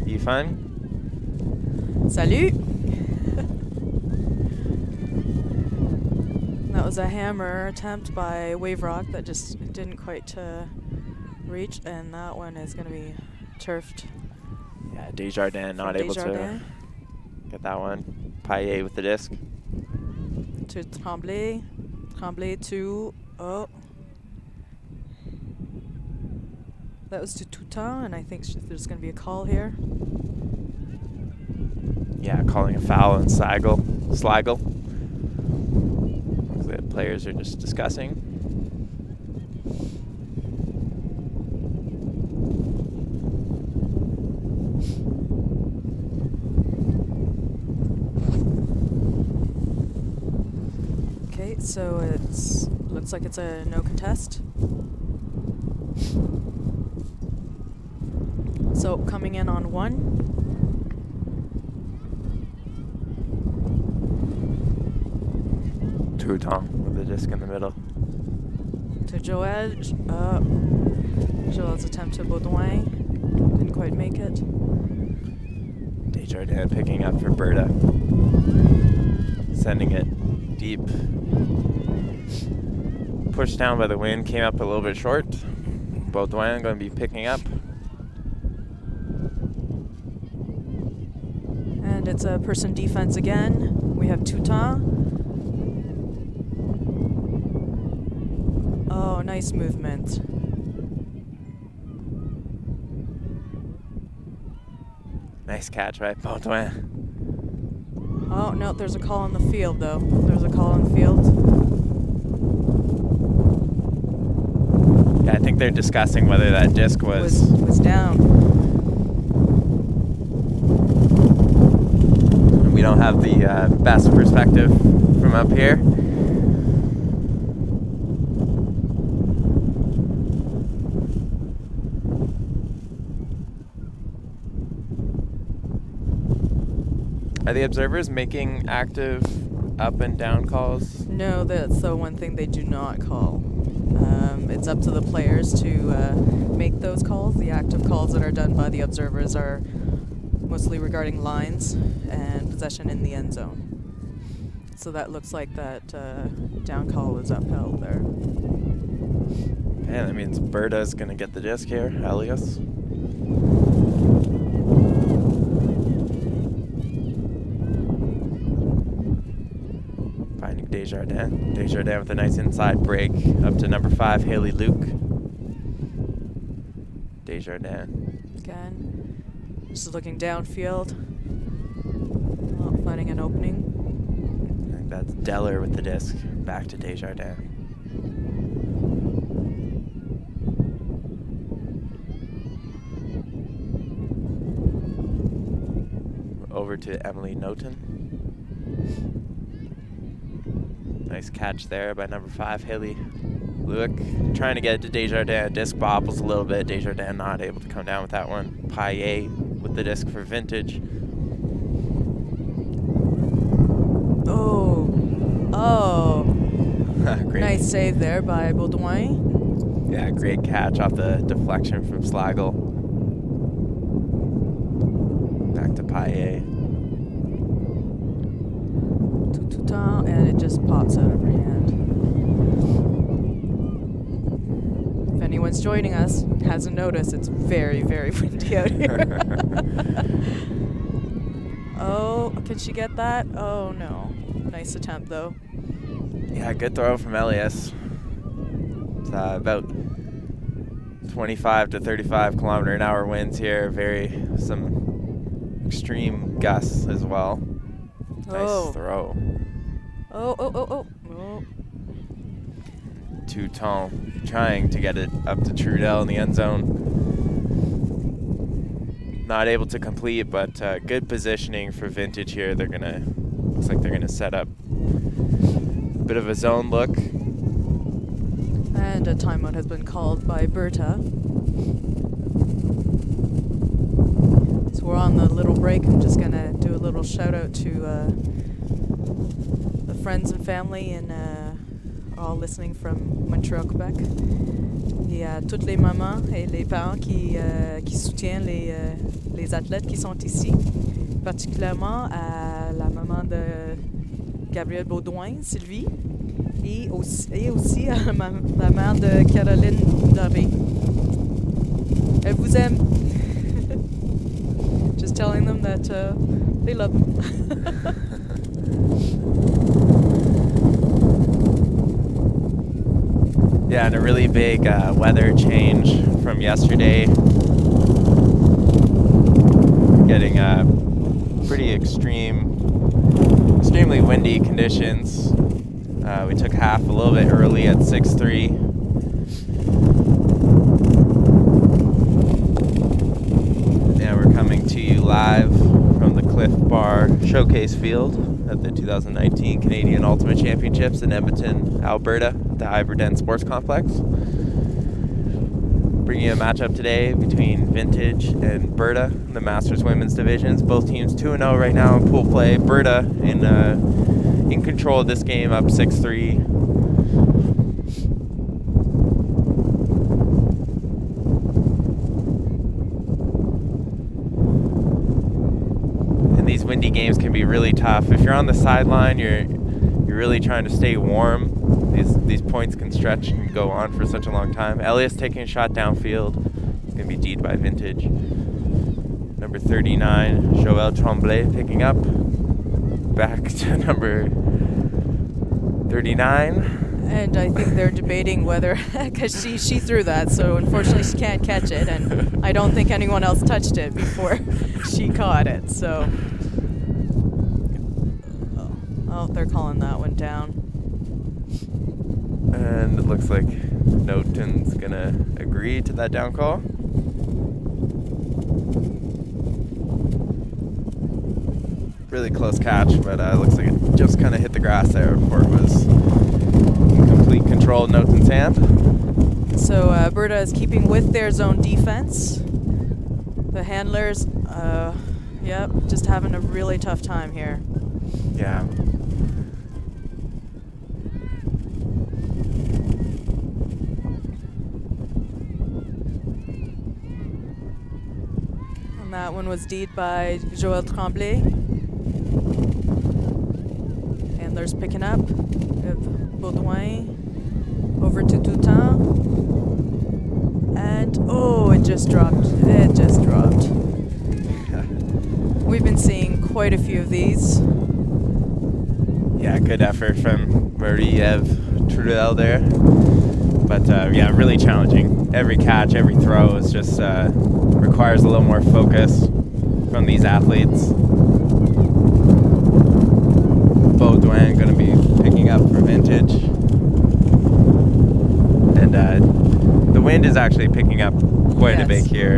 S1: Yifan.
S2: Salut! That was a hammer attempt by Wave Rock that just didn't quite reach, and that one is going to be turfed.
S1: Yeah, Desjardins not able to get that one. Paillet with the disc.
S2: To Tremblay. Tremblay to, oh. That was to Toutan, and I think there's going to be a call here.
S1: Yeah, calling a foul on Sligo. The players are just discussing.
S2: Okay, so looks like it's a no contest. So coming in on one.
S1: Toutan with the disc in the middle.
S2: To Joel. Joel's attempt to Baudouin. Didn't quite make it.
S1: Desjardins picking up for Berta. Sending it deep. Pushed down by the wind, came up a little bit short. Baudouin going to be picking up.
S2: And it's a person defense again. We have Toutan. Oh, nice movement.
S1: Nice catch by Baudouin.
S2: Oh, no, there's a call on the field, though. There's a call on the field.
S1: Yeah, I think they're discussing whether that disc was
S2: down.
S1: We don't have the best perspective from up here. Are the observers making active up and down calls?
S2: No, that's the one thing they do not call. It's up to the players to make those calls. The active calls that are done by the observers are mostly regarding lines and possession in the end zone. So that looks like that down call was upheld there.
S1: Yeah, that means Berta's going to get the disc here, Elias. Finding Desjardins. Desjardins with a nice inside break up to number 5, Haley Luke. Desjardins.
S2: Again, just looking downfield. Oh, finding an opening.
S1: I think that's Deller with the disc. Back to Desjardins. Over to Emily Noten. Nice catch there by number 5, Haley Luick. Trying to get it to Desjardins. Disc bobbles a little bit. Desjardins not able to come down with that one. Paillet with the disc for Vintage.
S2: Oh.
S1: Great.
S2: Nice save there by Baudouin.
S1: Yeah, great catch off the deflection from Sligo. Back to Paillet.
S2: And it just pops out of her hand. If anyone's joining us, hasn't noticed, it's very, very windy out here. Oh, can she get that? Oh, no. Nice attempt, though.
S1: Yeah, good throw from Elias. It's about 25 to 35 kilometer an hour winds here. Some extreme gusts as well.
S2: Oh.
S1: Nice throw.
S2: Oh.
S1: Touton trying to get it up to Trudel in the end zone. Not able to complete, but good positioning for Vintage here. Looks like they're gonna set up a bit of a zone look.
S2: And a timeout has been called by Berta. So we're on the little break. I'm just gonna do a little shout out to the friends and family and all listening from Montreal, Québec. Et à toutes les mamans et les parents qui soutiennent les athlètes qui sont ici, particulièrement à la maman de Gabriel Baudouin, Sylvie, et aussi à la mère de Caroline Daré. Elle vous aime. Just telling them that they love them.
S1: Yeah, and a really big weather change from yesterday. Getting pretty extremely windy conditions. We took half a little bit early at 6:03. And we're coming to you live from the Cliff Bar Showcase Field at the 2019 Canadian Ultimate Championships in Edmonton, Alberta, at the Ivor Dent Sports Complex. Bringing you a matchup today between Vintage and Berta in the Masters Women's Divisions. Both teams 2-0 right now in pool play. Berta in control of this game, up 6-3. And these windy games can be really tough. If you're on the sideline, you're really trying to stay warm. These points can stretch and go on for such a long time. Elias taking a shot downfield. It's going to be D'd by Vintage. Number 39, Joël Tremblay picking up. Back to number 39.
S2: And I think they're debating whether, because she threw that, so unfortunately she can't catch it, and I don't think anyone else touched it before she caught it, so. Oh, they're calling that one down.
S1: And it looks like Noten's gonna agree to that down call. Really close catch, but looks like it just kind of hit the grass there before it was in complete control of Noten's hand.
S2: So Berta is keeping with their zone defense. The handlers, just having a really tough time here.
S1: Yeah.
S2: And that one was D'd by Joël Tremblay. Handlers picking up. Baudouin over to Touton. And it just dropped. It just dropped. We've been seeing quite a few of these.
S1: Yeah, good effort from Marie-Ève Trudel there. But really challenging. Every catch, every throw is just requires a little more focus from these athletes. Baudouin going to be picking up for Vintage. And the wind is actually picking up quite a bit here.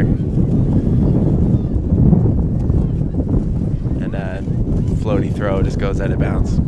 S1: And floaty throw just goes out of bounds.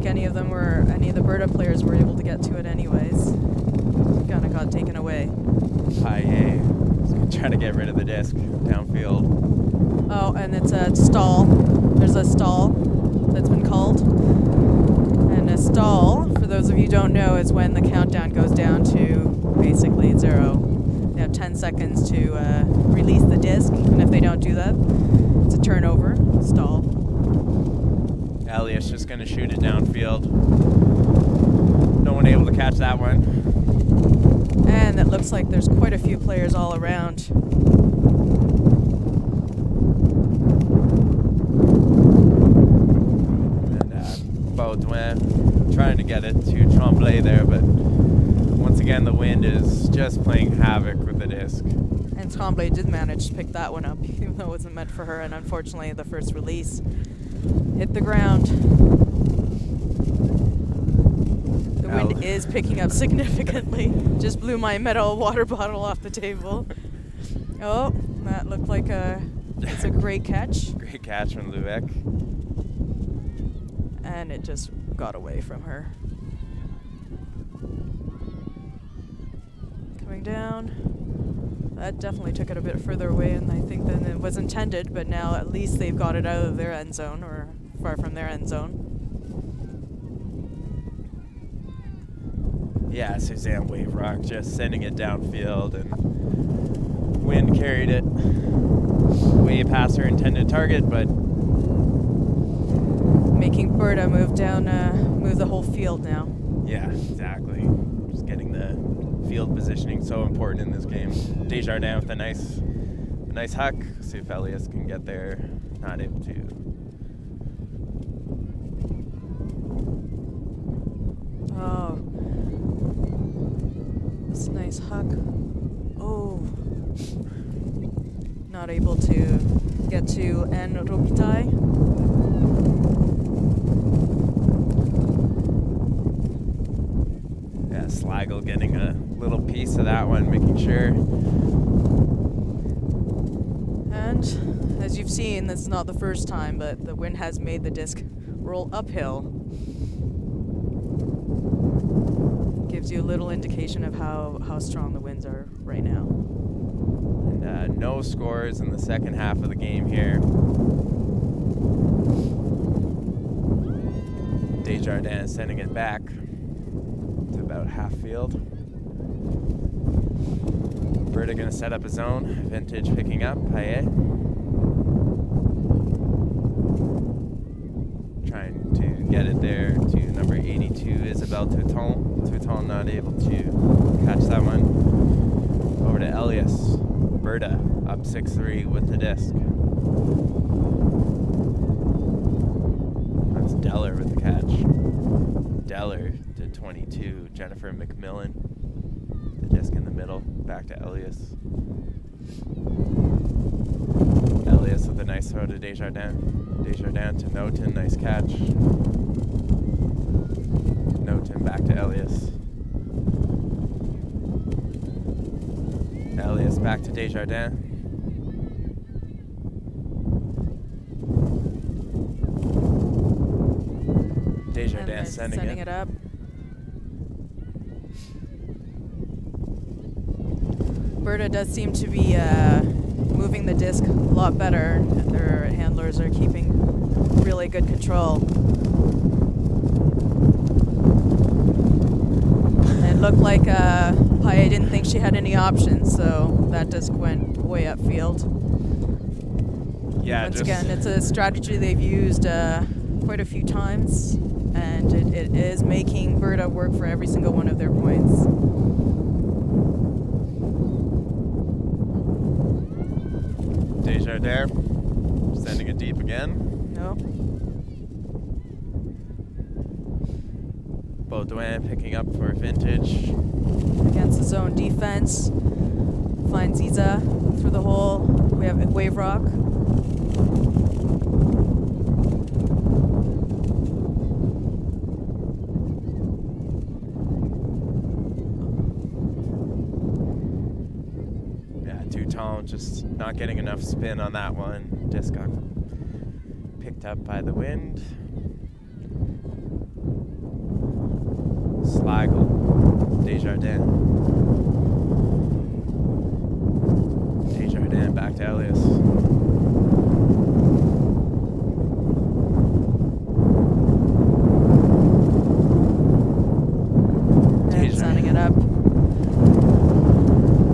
S2: Any of the Berta players were able to get to it anyways. Kind of got taken away.
S1: Paye trying to get rid of the disc downfield.
S2: Oh, and it's a stall. There's a stall that's been called. And a stall, for those of you who don't know, is when the countdown goes down to basically 0. They have 10 seconds to release the disc, and if they don't do that, it's a turnover, stall.
S1: Elias just going to shoot it downfield. No one able to catch that one.
S2: And it looks like there's quite a few players all around.
S1: And Baudouin trying to get it to Tremblay there, but once again the wind is just playing havoc with the disc.
S2: And Tremblay did manage to pick that one up, even though it wasn't meant for her, and unfortunately the first release hit the ground. The wind is picking up significantly. Just blew my metal water bottle off the table. Oh, that looked like it's a great catch.
S1: Great catch from Lubeck.
S2: And it just got away from her. Coming down. That definitely took it a bit further away, and I think than it was intended, but now at least they've got it out of their end zone, or far from their end zone.
S1: Yeah, Suzanne Wave Rock just sending it downfield, and wind carried it way past her intended target, but
S2: making Berta move down, move the whole field now.
S1: Yeah, exactly. Just getting the field positioning so important in this game. Desjardins with a nice huck. See if Elias can get there. Not able to.
S2: Oh, this nice huck. Oh, not able to get to N. Robitaille.
S1: Yeah, Sligo getting a little piece of that one, making sure.
S2: And as you've seen, this is not the first time, but the wind has made the disc roll uphill. Gives you a little indication of how strong the winds are right now.
S1: And no scores in the second half of the game here. Desjardins sending it back to about half field. Berta gonna set up a zone. Vintage picking up. Payet. Trying to get it there to number 82, Isabelle Touton. Touton not able to catch that one. Over to Elias. Berta up 6-3 with the disc. That's Deller with the catch. Deller to 22, Jennifer McMillan. The disc in the middle, back to Elias. Elias with a nice throw to Desjardins. Desjardins to Noten, nice catch. Noten back to Elias. Elias back to Desjardins. Desjardins sending it
S2: up. Berta does seem to be moving the disc a lot better. Their handlers are keeping really good control. It looked like Payet didn't think she had any options, so that disc went way upfield.
S1: Yeah,
S2: once again, it's a strategy they've used quite a few times, and it is making Berta work for every single one of their points.
S1: Desjardins sending it deep again.
S2: No.
S1: Baudouin picking up for Vintage.
S2: Against the zone defense. Finds Ziza through the hole. We have Wave Rock.
S1: Touton just not getting enough spin on that one. Disc got picked up by the wind. Sligo, Desjardins. Desjardins back to Elias.
S2: And sending it up.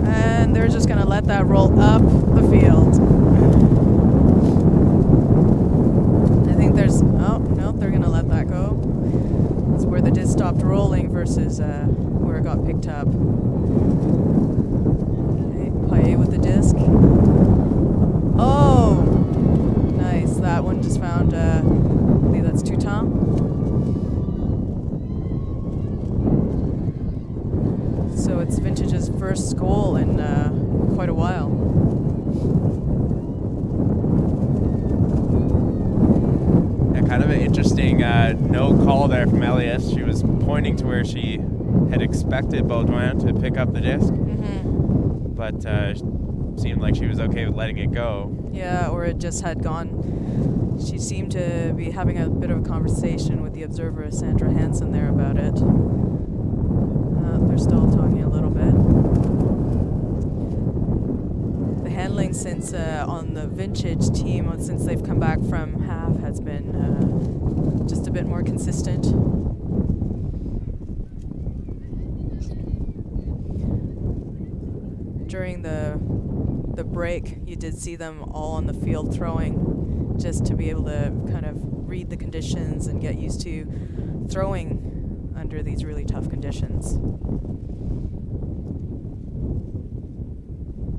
S2: And they're just going to let that roll up the field. I think there's, oh, no, they're echo. It's where the disc stopped rolling versus where it got picked up. Okay, Paillet with the disc. Oh, nice. That one just found, I believe that's Toutain. So it's Vintage's first goal in quite a while.
S1: Yeah, kind of an interesting no call there from Elias. She was pointing to where she had expected Baudouin to pick up the disc, but seemed like she was okay with letting it go.
S2: Yeah, or it just had gone. She seemed to be having a bit of a conversation with the observer, Sandra Hansen, there about it. They're still talking a little bit. The handling since on the Vintage team, since they've come back from half, has been just a bit more consistent. During the break, you did see them all on the field throwing, just to be able to kind of read the conditions and get used to throwing under these really tough conditions.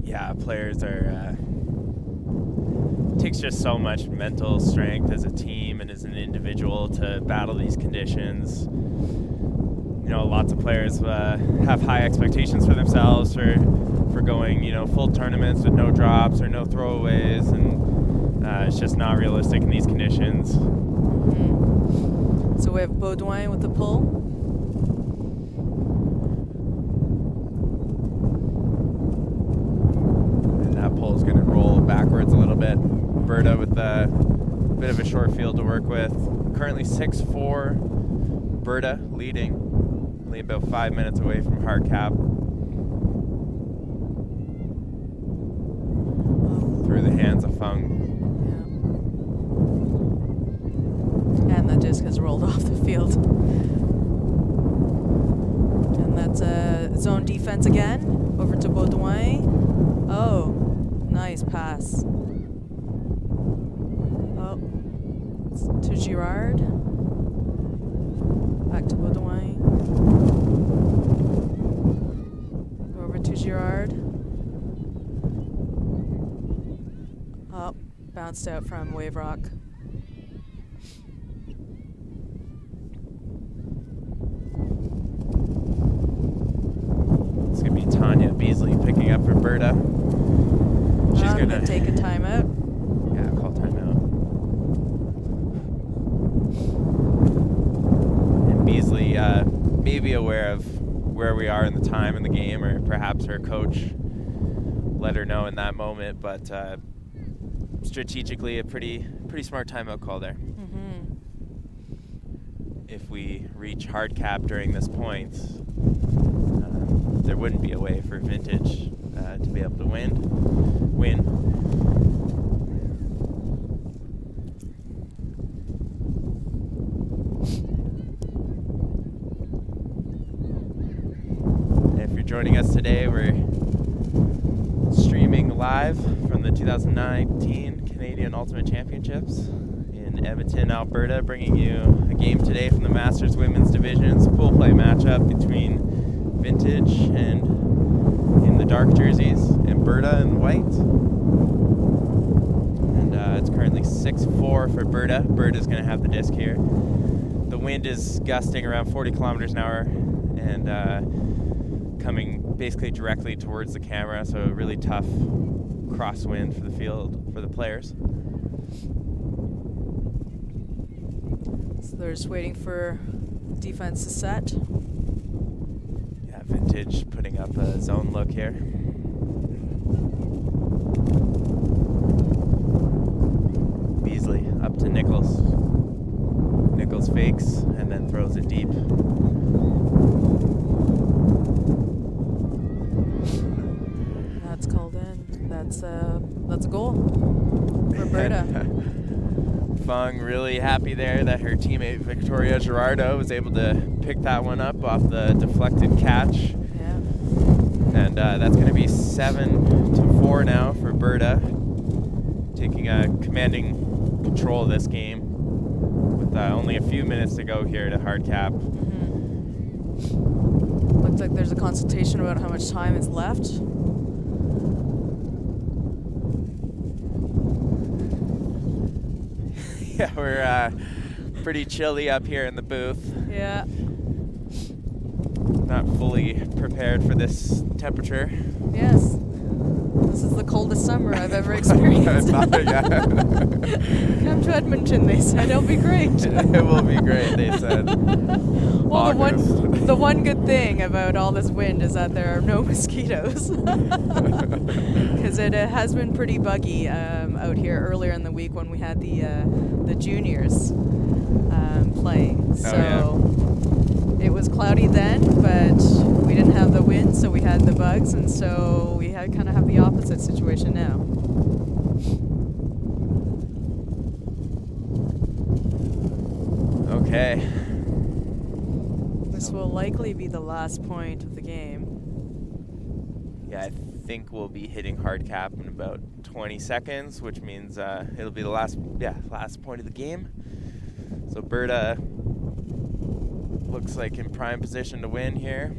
S1: Yeah, players are, takes just so much mental strength as a team and as an individual to battle these conditions. You know, lots of players have high expectations for themselves for going, you know, full tournaments with no drops or no throwaways, and it's just not realistic in these conditions.
S2: So we have Baudouin with the pull.
S1: And that pull is going to roll backwards a little bit. Berta with a bit of a short field to work with. Currently 6-4, Berta leading, only about 5 minutes away from hard cap. Through the hands of Fung.
S2: Yeah. And the disc has rolled off the field. And that's a zone defense again. Over to Baudouin. Oh, nice pass. Oh, it's to Girard. Back to Baudouin. Over to Girard. Oh, bounced out from Wave Rock.
S1: It's going to be Tanya Beasley picking up for Berta. She's going to
S2: take a timeout.
S1: Yeah, call timeout. And Beasley may be aware of where we are in the time in the game, or perhaps her coach let her know in that moment, but strategically a pretty smart timeout call there. If we reach hard cap during this point, there wouldn't be a way for Vintage to be able to win. If you're joining us today, we're streaming live from the 2019 Canadian Ultimate Championships in Edmonton, Alberta, bringing you a game today from the Masters Women's Divisions pool play matchup between Vintage and in the dark jerseys and Berta in white. And it's currently 6-4 for Berta. Berta's going to have the disc here. The wind is gusting around 40 kilometers an hour and coming basically directly towards the camera, so a really tough crosswind for the field, for the players.
S2: So they're just waiting for defense to set.
S1: Yeah, Vintage putting up a zone look here. Beasley up to Nichols. Nichols fakes and then throws it deep.
S2: That's called in. That's a goal for Berta.
S1: Fung really happy there that her teammate Victoria Gerardo was able to pick that one up off the deflected catch.
S2: Yeah.
S1: And that's going to be 7-4 now for Berta, taking commanding control of this game with only a few minutes to go here to hard cap.
S2: Looks like there's a consultation about how much time is left.
S1: Yeah, we're pretty chilly up here in the booth.
S2: Yeah.
S1: Not fully prepared for this temperature.
S2: Yes. This is the coldest summer I've ever experienced.
S1: Yeah.
S2: Come to Edmonton, they said. It'll be great.
S1: It will be great, they said.
S2: Well, the one good thing about all this wind is that there are no mosquitoes. Because it has been pretty buggy out here earlier in the week when we had the juniors playing. So it was cloudy then, but we didn't have the wind, so we had the bugs, and so we had kind of have the opposite situation now.
S1: Okay.
S2: This will likely be the last point of the game.
S1: Yeah, I think we'll be hitting hard cap in about 20 seconds, which means it'll be the last point of the game. So Berta looks like in prime position to win here.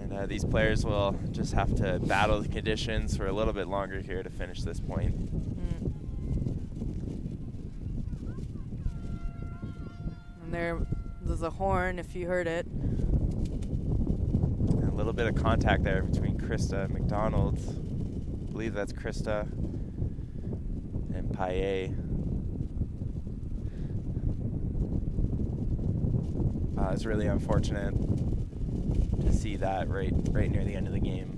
S1: And these players will just have to battle the conditions for a little bit longer here to finish this point.
S2: And there's a horn, if you heard it.
S1: And a little bit of contact there between Krista and McDonald. I believe that's Krista and Paillet. It's really unfortunate to see that right near the end of the game.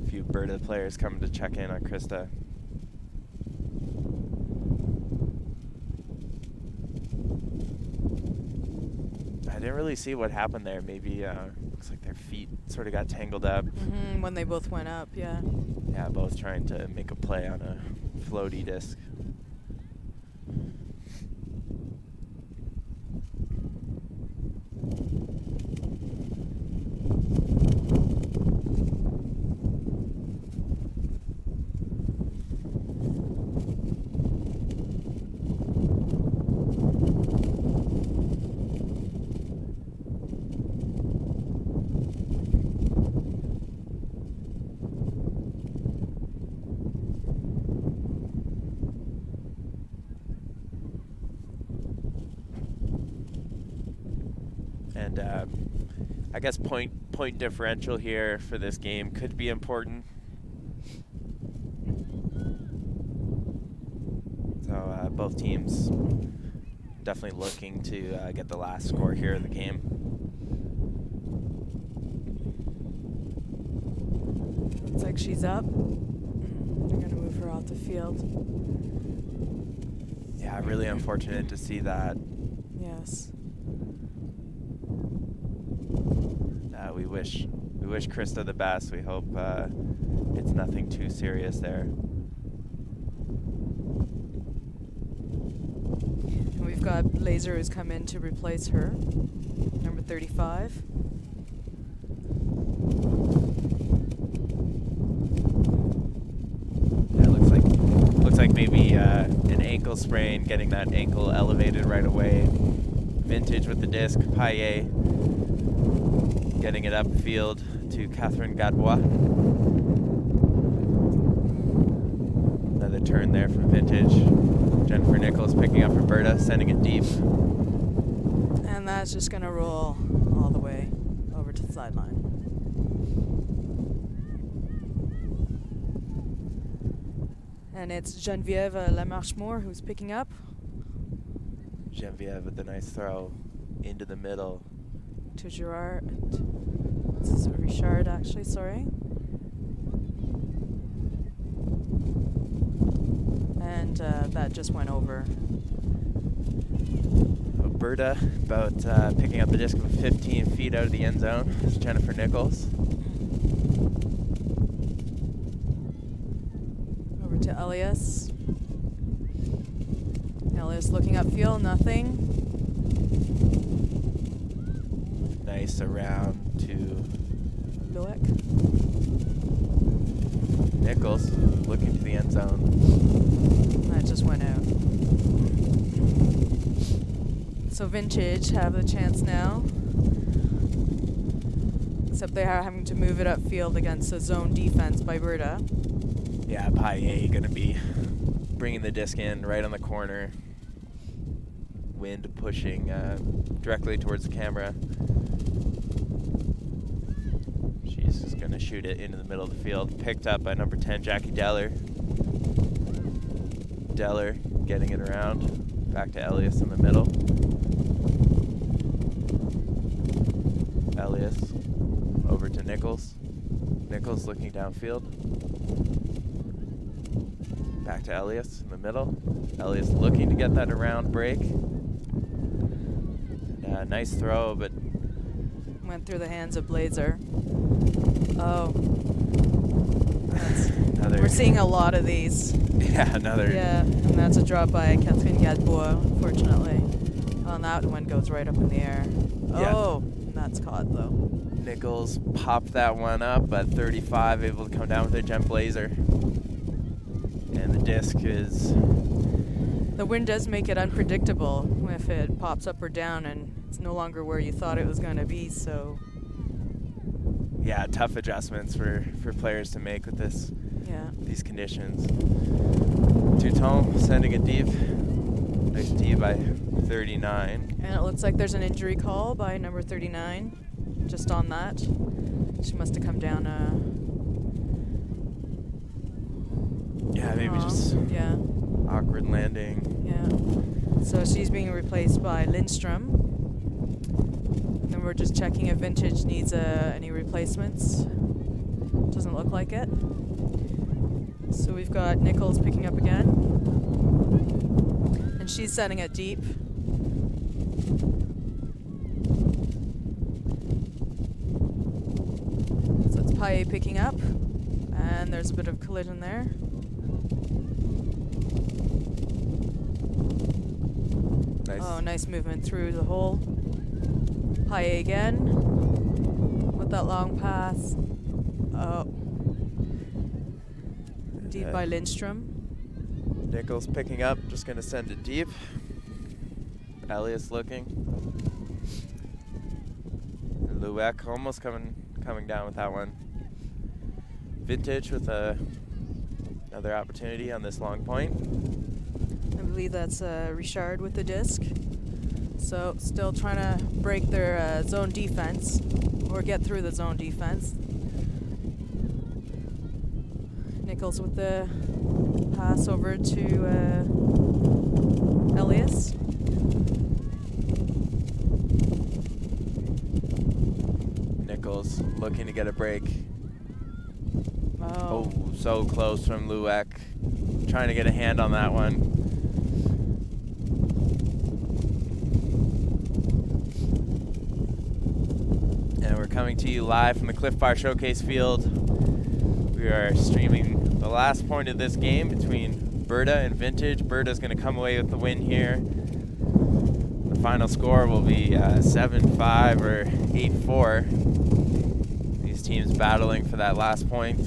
S1: A few Berta players coming to check in on Krista. I didn't really see what happened there. Maybe looks like their feet sort of got tangled up.
S2: When they both went up, yeah.
S1: Yeah, both trying to make a play on a floaty disc. And I guess point differential here for this game could be important. So both teams definitely looking to get the last score here in the game.
S2: Looks like she's up. They're going to move her off the field.
S1: Yeah, really unfortunate to see that.
S2: Yes.
S1: We wish Krista the best. We hope it's nothing too serious there.
S2: And we've got Laser who's come in to replace her, number 35.
S1: Yeah, looks like maybe an ankle sprain, getting that ankle elevated right away. Vintage with the disc, Paillet getting it upfield to Catherine Gadbois. Another turn there from Vintage. Jennifer Nichols picking up Berta, sending it deep.
S2: And that's just going to roll all the way over to the sideline. And it's Geneviève Lamarche-Moore who's picking up.
S1: Geneviève with a nice throw into the middle.
S2: To Gerard. This is Richard, actually, sorry. And that just went over.
S1: Berta about picking up the disc with 15 feet out of the end zone. It's Jennifer Nichols.
S2: Over to Elias. Elias looking upfield, nothing.
S1: Nice around to
S2: Loek.
S1: Nichols looking to the end zone.
S2: That just went out. So Vintage have the chance now. Except they are having to move it upfield against a zone defense by Berta.
S1: Yeah, Paye going to be bringing the disc in right on the corner. Wind pushing directly towards the camera. She's just going to shoot it into the middle of the field. Picked up by number 10, Jackie Deller. Deller getting it around. Back to Elias in the middle. Elias over to Nichols. Nichols looking downfield. Back to Elias in the middle. Elias looking to get that around break. Nice throw, but
S2: went through the hands of Blazer. Oh. We're seeing a lot of these.
S1: Yeah, another.
S2: Yeah, and that's a drop by Catherine Gadebois, unfortunately. Oh, and that one goes right up in the air.
S1: Yeah.
S2: Oh, and that's caught, though.
S1: Nichols popped that one up at 35, able to come down with it. Jen Blazer. And the disc is...
S2: The wind does make it unpredictable if it pops up or down, and it's no longer where you thought it was going to be, so...
S1: Yeah, tough adjustments for players to make with this.
S2: Yeah.
S1: These conditions. Touton sending it deep. Nice D by 39.
S2: And it looks like there's an injury call by number 39, just on that. She must have come down
S1: yeah, maybe
S2: wrong.
S1: just
S2: yeah.
S1: awkward landing.
S2: Yeah. So she's being replaced by Lindstrom. And we're just checking if Vintage needs any replacements. Doesn't look like it. So we've got Nichols picking up again. And she's setting it deep. So it's Paye picking up. And there's a bit of collision there.
S1: Nice.
S2: Oh, nice movement through the hole. Paye again with that long pass. Oh. Deep by Lindstrom.
S1: Nichols picking up, just going to send it deep. Elias looking. And Lueck almost coming down with that one. Vintage with another opportunity on this long point.
S2: I believe that's Richard with the disc. So still trying to break their zone defense or get through the zone defense. Nichols with the pass over to Elias.
S1: Nichols looking to get a break.
S2: Oh.
S1: Oh, so close from Lueck. Trying to get a hand on that one. And we're coming to you live from the Cliff Bar Showcase Field. We are streaming the last point of this game between Berta and Vintage. Berta's going to come away with the win here. The final score will be 7-5 or 8-4. These teams battling for that last point.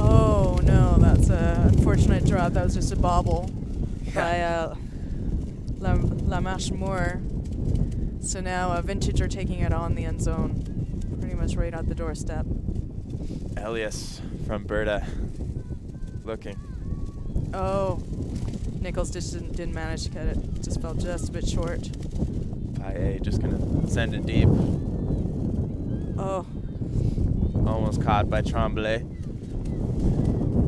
S2: Oh no, that's an unfortunate drop. That was just a bobble by La Marche Moore. So now Vintage are taking it on the end zone, pretty much right at the doorstep.
S1: Elias from Berta looking.
S2: Oh, Nichols just didn't manage to get it. Just fell just a bit short.
S1: Paye just going to send it deep.
S2: Oh.
S1: Almost caught by Tremblay.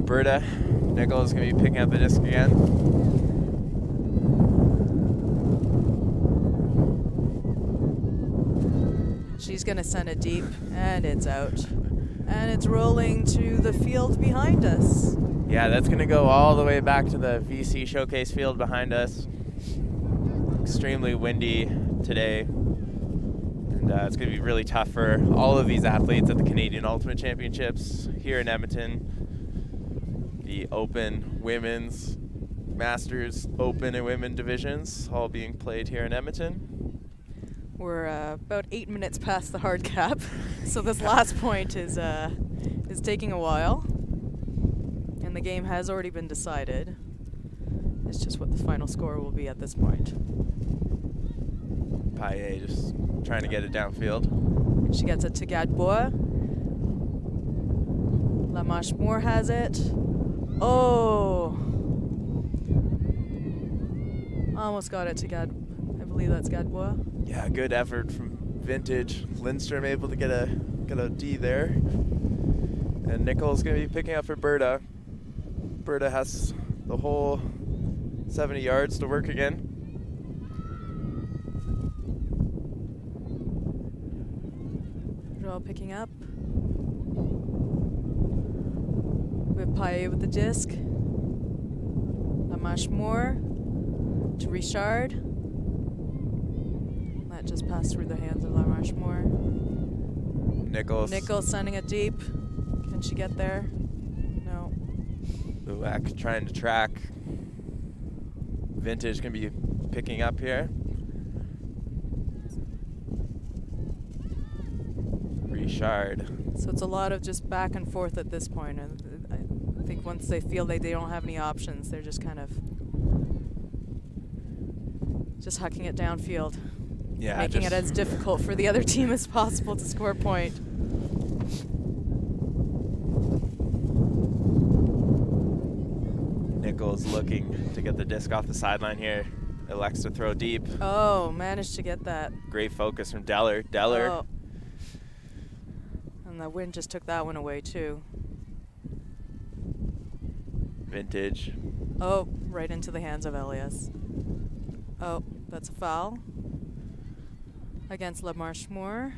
S1: Berta, Nichols is going to be picking up the disc again.
S2: She's going to send it deep, and it's out. And it's rolling to the field behind us.
S1: Yeah, that's going to go all the way back to the VC Showcase Field behind us. Extremely windy today. And it's going to be really tough for all of these athletes at the Canadian Ultimate Championships here in Edmonton. The Open, Women's, Masters, Open, and Women divisions all being played here in Edmonton.
S2: We're about 8 minutes past the hard cap, so this last point is taking a while, and the game has already been decided. It's just what the final score will be at this point.
S1: Paye just trying to get it downfield.
S2: And she gets it to Gadbois. Lamarche Moore has it. Oh! Almost got it to I believe that's Gadbois.
S1: Yeah, good effort from Vintage. Lindstrom able to get a D there. And Nichols gonna be picking up for Berta. Berta has the whole 70 yards to work again.
S2: Joel picking up. With Paye with the disc. Lamarche Moore to Richard. That just passed through the hands of Lamarche Moore. Nichols sending it deep. Can she get there? No.
S1: Luwak trying to track. Vintage can be picking up here. Richard.
S2: So it's a lot of just back and forth at this point. And I think once they feel they don't have any options, they're just kind of just hucking it downfield.
S1: Yeah,
S2: making it as difficult for the other team as possible to score a point.
S1: Nichols looking to get the disc off the sideline here. Elects to throw deep.
S2: Oh, managed to get that.
S1: Great focus from Deller.
S2: Oh. And the wind just took that one away too.
S1: Vintage.
S2: Oh, right into the hands of Elias. Oh, that's a foul against Lamarche Moore.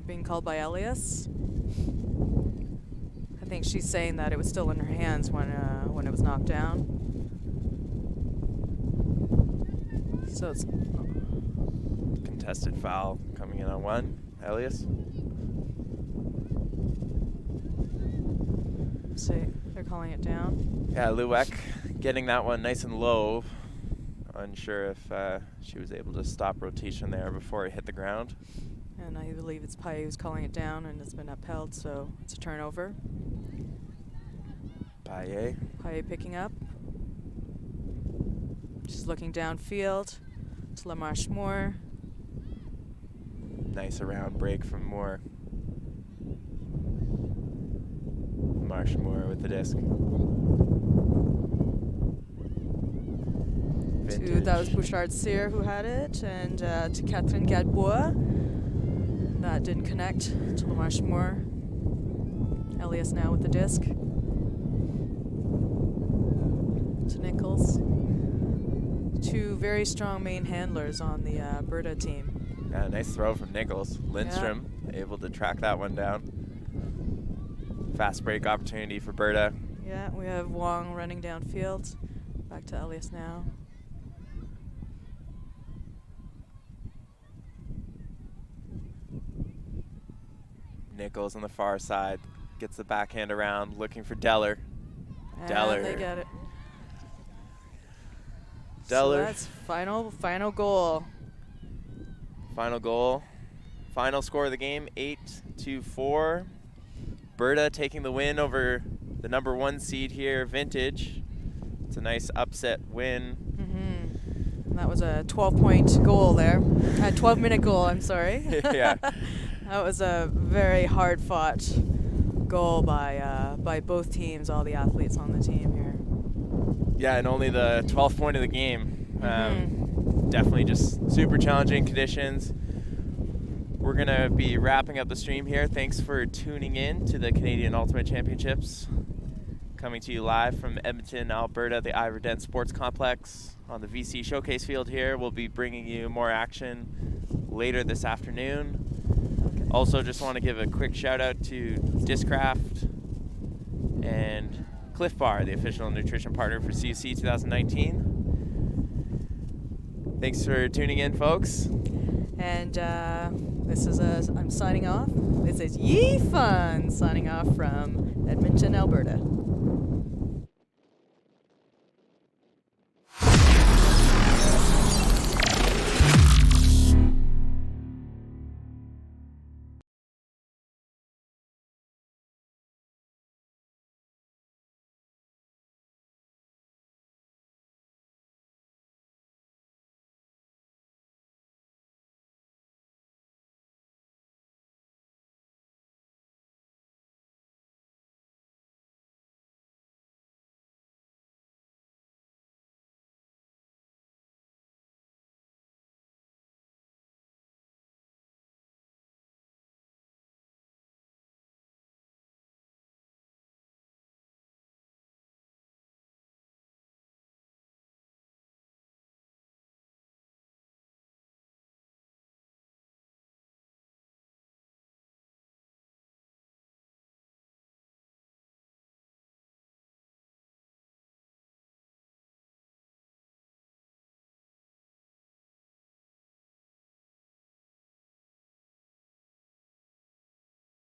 S2: Being called by Elias. I think she's saying that it was still in her hands when it was knocked down. So it's
S1: contested foul coming in on one. Elias.
S2: See, they're calling it down.
S1: Yeah, Luwak getting that one nice and low. Unsure if she was able to stop rotation there before it hit the ground.
S2: And I believe it's Paye who's calling it down, and it's been upheld, so it's a turnover.
S1: Paye
S2: picking up. She's looking downfield to Lamarche Moore.
S1: Nice around break from Moore. Lamarche Moore with the disc.
S2: That was Bouchard Cyr who had it, and to Catherine Gadbois. That didn't connect to Lamarche Moore. Elias now with the disc. To Nichols. Two very strong main handlers on the Berta team.
S1: Yeah, nice throw from Nichols. Lindstrom able to track that one down. Fast break opportunity for Berta.
S2: Yeah, we have Wong running downfield. Back to Elias now.
S1: Nichols on the far side gets the backhand around, looking for Deller.
S2: And they get it.
S1: Deller.
S2: So that's final goal.
S1: Final goal. Final score of the game, 8-4. Berta taking the win over the number 1 seed here, Vintage. It's a nice upset win.
S2: Mm-hmm. That was a 12-point goal there. A 12-minute goal, I'm sorry.
S1: Yeah.
S2: That was a very hard-fought goal by both teams, all the athletes on the team here.
S1: Yeah, and only the 12th point of the game. Definitely just super challenging conditions. We're going to be wrapping up the stream here. Thanks for tuning in to the Canadian Ultimate Championships. Coming to you live from Edmonton, Alberta, the Ivor Dent Sports Complex on the VC Showcase field here. We'll be bringing you more action later this afternoon. Also, just want to give a quick shout out to Discraft and Cliff Bar, the official nutrition partner for CUC 2019. Thanks for tuning in, folks.
S2: And this is I'm signing off. This is Ye Fun signing off from Edmonton, Alberta.